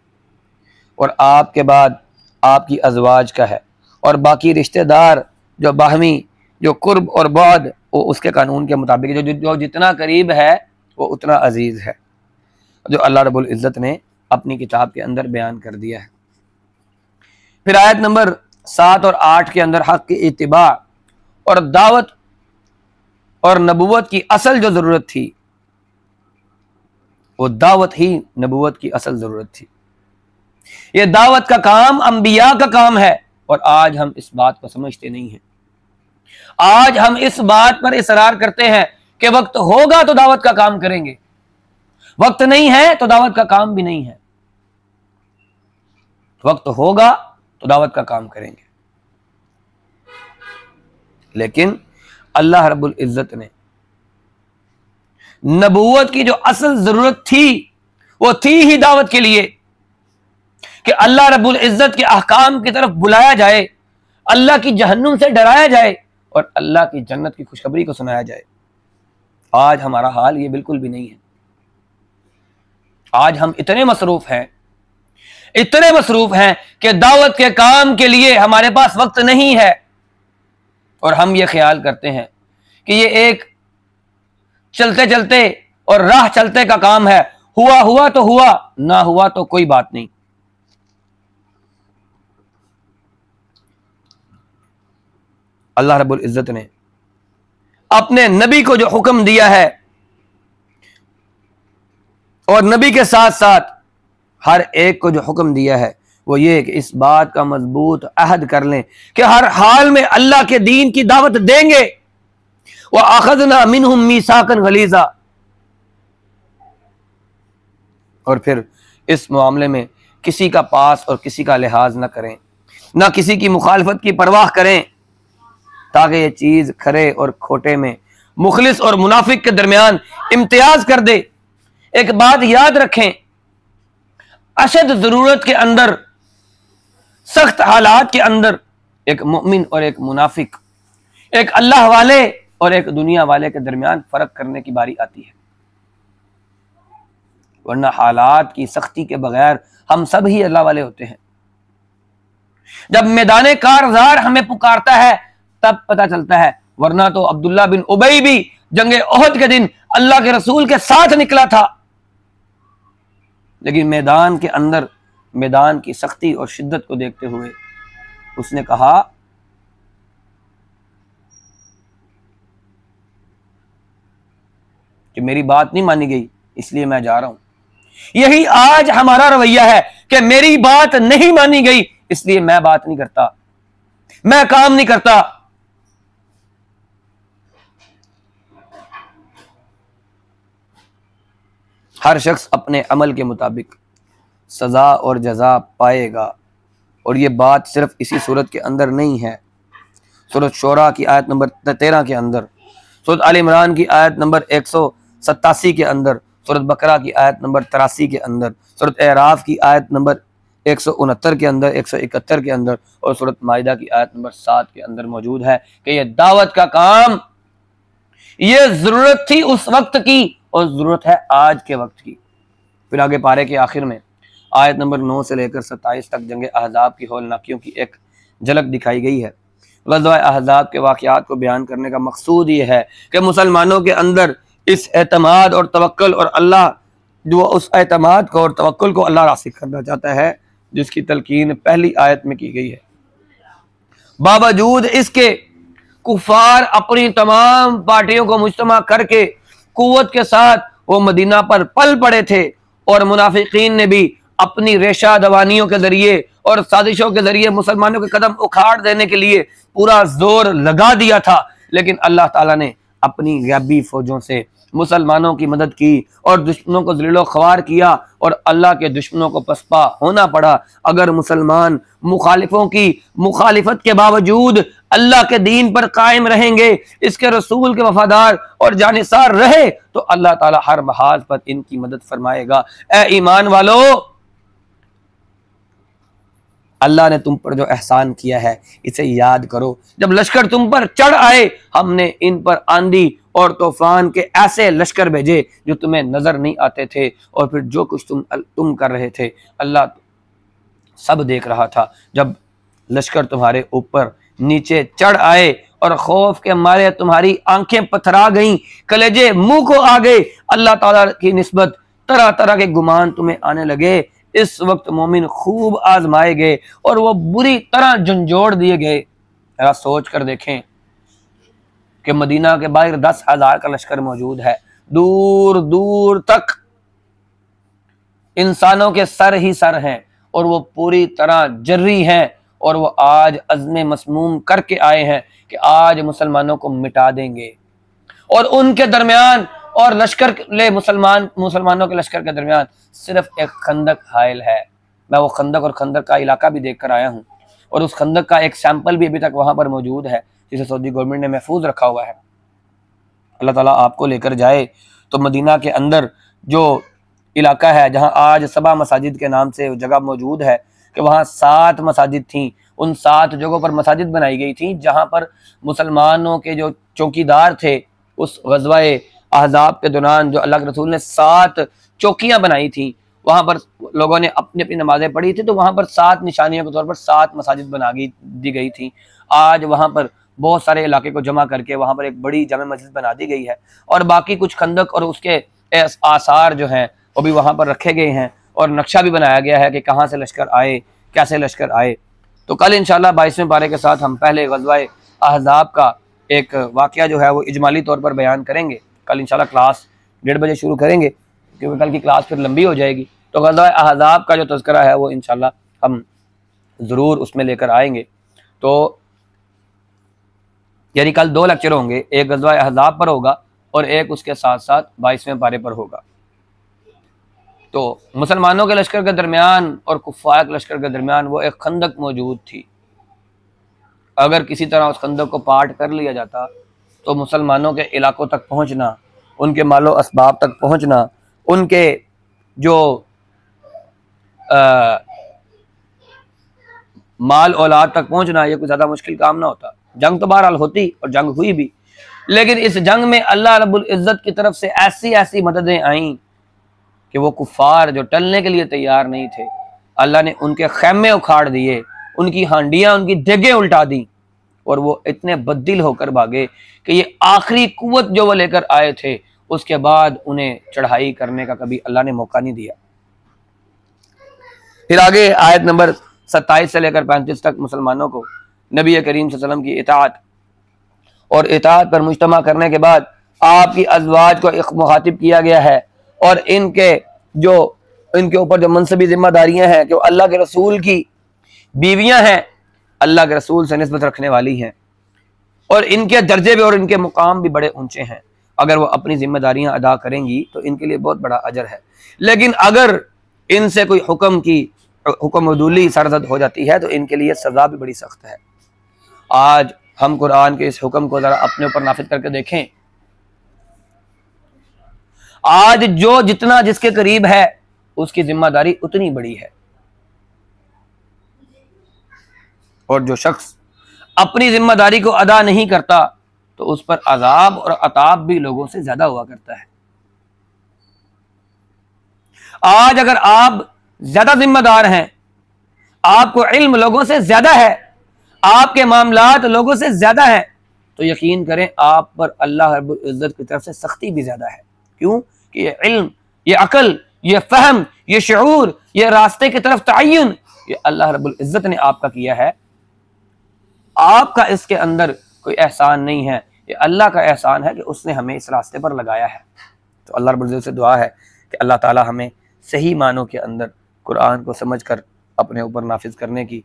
और आपके बाद आपकी अज़वाज का है, और बाकी रिश्तेदार जो बाहमी जो कुर्ब और बाद वो उसके कानून के मुताबिक जो जितना करीब है वो उतना अजीज़ है, जो अल्लाह रब्बुल इज़्ज़त ने अपनी किताब के अंदर बयान कर दिया है। फिर आयत नंबर 7 और 8 के अंदर हक़ की इत्तिबा और दावत और नबूवत की असल जो ज़रूरत थी वो दावत ही नबूवत की असल ज़रूरत थी। ये दावत का काम अंबिया का काम है, और आज हम इस बात को समझते नहीं हैं। आज हम इस बात पर इसरार करते हैं कि वक्त होगा तो दावत का काम करेंगे, वक्त नहीं है तो दावत का काम भी नहीं है। वक्त होगा तो दावत का काम करेंगे, लेकिन अल्लाह रब्बुल इज़्ज़त ने नबूवत की जो असल जरूरत थी वो थी ही दावत के लिए कि अल्लाह रब्बुल इज़्ज़त के अहकाम की तरफ बुलाया जाए, अल्लाह की जहन्नुम से डराया जाए और अल्लाह की जन्नत की खुशखबरी को सुनाया जाए। आज हमारा हाल ये बिल्कुल भी नहीं है। आज हम इतने मसरूफ हैं कि दावत के काम के लिए हमारे पास वक्त नहीं है, और हम ये ख्याल करते हैं कि ये एक चलते चलते और राह चलते का काम है, हुआ हुआ तो हुआ, ना हुआ तो कोई बात नहीं। अल्लाह रब्बुल इज़्ज़त ने अपने नबी को जो हुक्म दिया है और नबी के साथ साथ हर एक को जो हुक्म दिया है वो ये कि इस बात का मजबूत अहद कर लें कि हर हाल में अल्लाह के दीन की दावत देंगे। व अखज़ना मिनहुम मीसाकन गलीज़ा, और फिर इस मामले में किसी का पास और किसी का लिहाज न करें, ना किसी की मुखालफत की परवाह करें, ताकि ये चीज खरे और खोटे में, मुखलिस और मुनाफिक के दरमियान इम्तियाज कर दे। एक बात याद रखें, अशद जरूरत के अंदर, सख्त हालात के अंदर एक मोमिन और एक मुनाफिक, एक अल्लाह वाले और एक दुनिया वाले के दरमियान फर्क करने की बारी आती है, वरना हालात की सख्ती के बगैर हम सब ही अल्लाह वाले होते हैं। जब मैदान कारज़ार हमें पुकारता है तब पता चलता है, वरना तो अब्दुल्ला बिन उबई भी जंगे ओहद के दिन अल्लाह के रसूल के साथ निकला था, लेकिन मैदान के अंदर मैदान की सख्ती और शिद्दत को देखते हुए उसने कहा कि मेरी बात नहीं मानी गई इसलिए मैं जा रहा हूं। यही आज हमारा रवैया है कि मेरी बात नहीं मानी गई इसलिए मैं बात नहीं करता, मैं काम नहीं करता। हर शख्स अपने अमल के मुताबिक सजा और जजा पाएगा, और ये बात सिर्फ इसी सूरत के अंदर नहीं है। सूरत शोरा की आयत नंबर 13 के अंदर, सूरत आल इमरान की आयत नंबर 187 के अंदर, सूरत बकरा की आयत नंबर 83 के अंदर, सूरत एराफ की आयत नंबर 169 के अंदर, 171 के अंदर और सूरत माइदा की आयत नंबर 7 के अंदर मौजूद है कि ये दावत का काम, ये जरूरत थी उस वक्त की और जरूरत है आज के वक्त की। फिर आगे पारे के आखिर में आयत नंबर 9 से लेकर 27 तक जंग अहज़ाब की हौलनाकियों की एक झलक दिखाई गई है। ग़ज़वा अहज़ाब के वाक़यात को बयान करने का मकसूद ये है कि मुसलमानों के अंदर इस एतमाद और तवक्कुल और अल्लाह, जो उस एतमाद को और तवक्कुल को अल्लाह रासिख करना चाहता है जिसकी तलकीन पहली आयत में की गई है। बावजूद इसके कुफार अपनी तमाम पार्टियों को मुज्तमा करके कुव्वत के साथ वो मदीना पर पल पड़े थे और मुनाफिकीन ने भी अपनी रेशा दवानियों के जरिए और साजिशों के जरिए मुसलमानों के कदम उखाड़ देने के लिए पूरा जोर लगा दिया था, लेकिन अल्लाह ताला ने अपनी गैबी फौजों से मुसलमानों की मदद की और दुश्मनों को ज़लीलो ख्वार किया और अल्लाह के दुश्मनों को पसपा होना पड़ा। अगर मुसलमान मुखालिफों की मुखालिफत के बावजूद अल्लाह के दीन पर कायम रहेंगे, इसके रसूल के वफादार और जानिसार रहे, तो अल्लाह ताला हर महाज पर इनकी मदद फरमाएगा। ए ईमान वालो, अल्लाह ने तुम पर जो एहसान किया है इसे याद करो। जब लश्कर तुम पर चढ़ आए, हमने इन पर आंधी और तूफान के ऐसे लश्कर भेजे जो तुम्हें नजर नहीं आते थे, और फिर जो कुछ तुम कर रहे थे अल्लाह सब देख रहा था। जब लश्कर तुम्हारे ऊपर नीचे चढ़ आए और खौफ के मारे तुम्हारी आंखें पथरा गईं, कलेजे मुंह को आ गए, अल्लाह ताला की निस्बत तरह तरह के गुमान तुम्हें आने लगे, इस वक्त मोमिन खूब आजमाए गए और वो बुरी तरह झंझोड़ दिए गए। जरा सोच कर देखें कि मदीना के बाहर 10,000 का लश्कर मौजूद है, दूर दूर तक इंसानों के सर ही सर हैं और वो पूरी तरह जर्री हैं, और वो आज अज़्म मसमूम करके आए हैं कि आज मुसलमानों को मिटा देंगे। और उनके दरमियान और लश्कर मुसलमानों के लश्कर के दरमियान सिर्फ एक खंदक हायल है। मैं वो खंदक और खंदक का इलाका भी देख कर आया हूँ, और उस खंदक का एक सैंपल भी अभी तक वहाँ पर मौजूद है जिसे सऊदी गवर्नमेंट ने महफूज रखा हुआ है। अल्लाह ताला आपको लेकर जाए तो मदीना के अंदर जो इलाका है जहाँ आज सबा मसाजिद के नाम से जगह मौजूद है कि वहाँ 7 मसाजिद थीं, उन 7 जगहों पर मसाजिद बनाई गई थी जहाँ पर मुसलमानों के जो चौकीदार थे उस ग़ज़वा अहज़ाब के दौरान जो अल्लाह के रसूल ने 7 चौकियाँ बनाई थी, वहाँ पर लोगों ने अपनी अपनी नमाजें पढ़ी थी, तो वहाँ पर 7 निशानियों के तौर पर 7 मसाजिद दी गई थी। आज वहाँ पर बहुत सारे इलाके को जमा करके वहाँ पर एक बड़ी जामे मस्जिद बना दी गई है, और बाकी कुछ खंदक और उसके आसार जो हैं वो भी वहाँ पर रखे गए हैं, और नक्शा भी बनाया गया है कि कहाँ से लश्कर आए, कैसे लश्कर आए। तो कल इंशाल्लाह 22वें पारे के साथ हम पहले ग़ज़वा अहज़ाब का एक वाक़या जो है वो इजमाली तौर पर बयान करेंगे। कल इंशाल्लाह क्लास 1:30 बजे शुरू करेंगे क्योंकि कल की क्लास फिर लंबी हो जाएगी। तो ग़ज़वा अहज़ाब का जो तज़किरा है वो इंशाल्लाह हम ज़रूर उसमें लेकर आएंगे। तो यानी कल 2 लेक्चर होंगे, एक ग़ज़वा अहज़ाब पर होगा और एक उसके साथ साथ 22वें पारे पर होगा। तो मुसलमानों के लश्कर के दरमियान और कुफ़ार के लश्कर के दरमियान वो एक खंदक मौजूद थी। अगर किसी तरह उस खंदक को पाट कर लिया जाता तो मुसलमानों के इलाकों तक पहुंचना, उनके मालो असबाब तक पहुंचना, उनके जो माल औलाद तक पहुंचना, ये कोई ज़्यादा मुश्किल काम ना होता। जंग तो बहरहाल होती और जंग हुई भी, लेकिन इस जंग में अल्लाह रब्बुल इज़्ज़त की तरफ से ऐसी ऐसी मददें आईं कि वो कुफ़ार जो टलने के लिए तैयार नहीं थे, अल्लाह ने उनके खैमे उखाड़ दिए, उनकी हांडियाँ, उनकी देगें उल्टा दी, और वो इतने बददिल होकर भागे कि ये आखिरी कुव्वत जो वो लेकर आए थे उसके बाद उन्हें चढ़ाई करने का कभी अल्लाह ने मौका नहीं दिया। फिर आगे आयत नंबर 27 से लेकर 35 तक मुसलमानों को नबी करीम सल्लल्लाहु अलैहि वसल्लम की इताअत और इताअत पर मुज्तमा करने के बाद आपकी अज़वाज को एक मुखातिब किया गया है, और इनके ऊपर जो मनसबी जिम्मेदारियां हैं कि वो अल्लाह के रसूल की बीवियां हैं, अल्लाह के रसूल से निस्बत रखने वाली हैं, और इनके दर्जे भी और इनके मुकाम भी बड़े ऊंचे हैं। अगर वो अपनी जिम्मेदारियां अदा करेंगी तो इनके लिए बहुत बड़ा अजर है। लेकिन अगर इनसे कोई हुक्म अदूली सरजद हो जाती है तो इनके लिए सज़ा भी बड़ी सख्त है। आज हम कुरान के इस हुक्म को ज़रा अपने ऊपर नाफिज करके देखें। आज जो जितना जिसके करीब है उसकी जिम्मेदारी उतनी बड़ी है, और जो शख्स अपनी जिम्मेदारी को अदा नहीं करता तो उस पर अजाब और अताब भी लोगों से ज्यादा हुआ करता है। आज अगर आप ज्यादा जिम्मेदार हैं, आपको इल्म लोगों से ज्यादा है, आपके मामलात लोगों से ज्यादा है, तो यकीन करें आप पर अल्लाह रब्बुल इज्जत की तरफ से सख्ती भी ज्यादा है। क्यों कि ये इल्म, ये अकल, ये फहम, ये शऊर, ये रास्ते की तरफ तयन, ये अल्लाह रब्बुल इज्जत ने आपका किया है। आपका इसके अंदर कोई एहसान नहीं है, ये अल्लाह का एहसान है कि उसने हमें इस रास्ते पर लगाया है। तो अल्लाह रब्बुल इज्जत से दुआ है कि अल्लाह ताला हमें सही मानों के अंदर कुरान को समझकर अपने ऊपर नाफिज करने की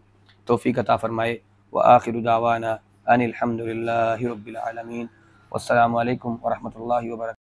तौफीक अता फरमाए। व आखिरु दावाना अनिल हम्दुलिल्लाहि रब्बिल आलमीन। वस्सलामु अलैकुम व रहमतुल्लाहि व बरकातुहू।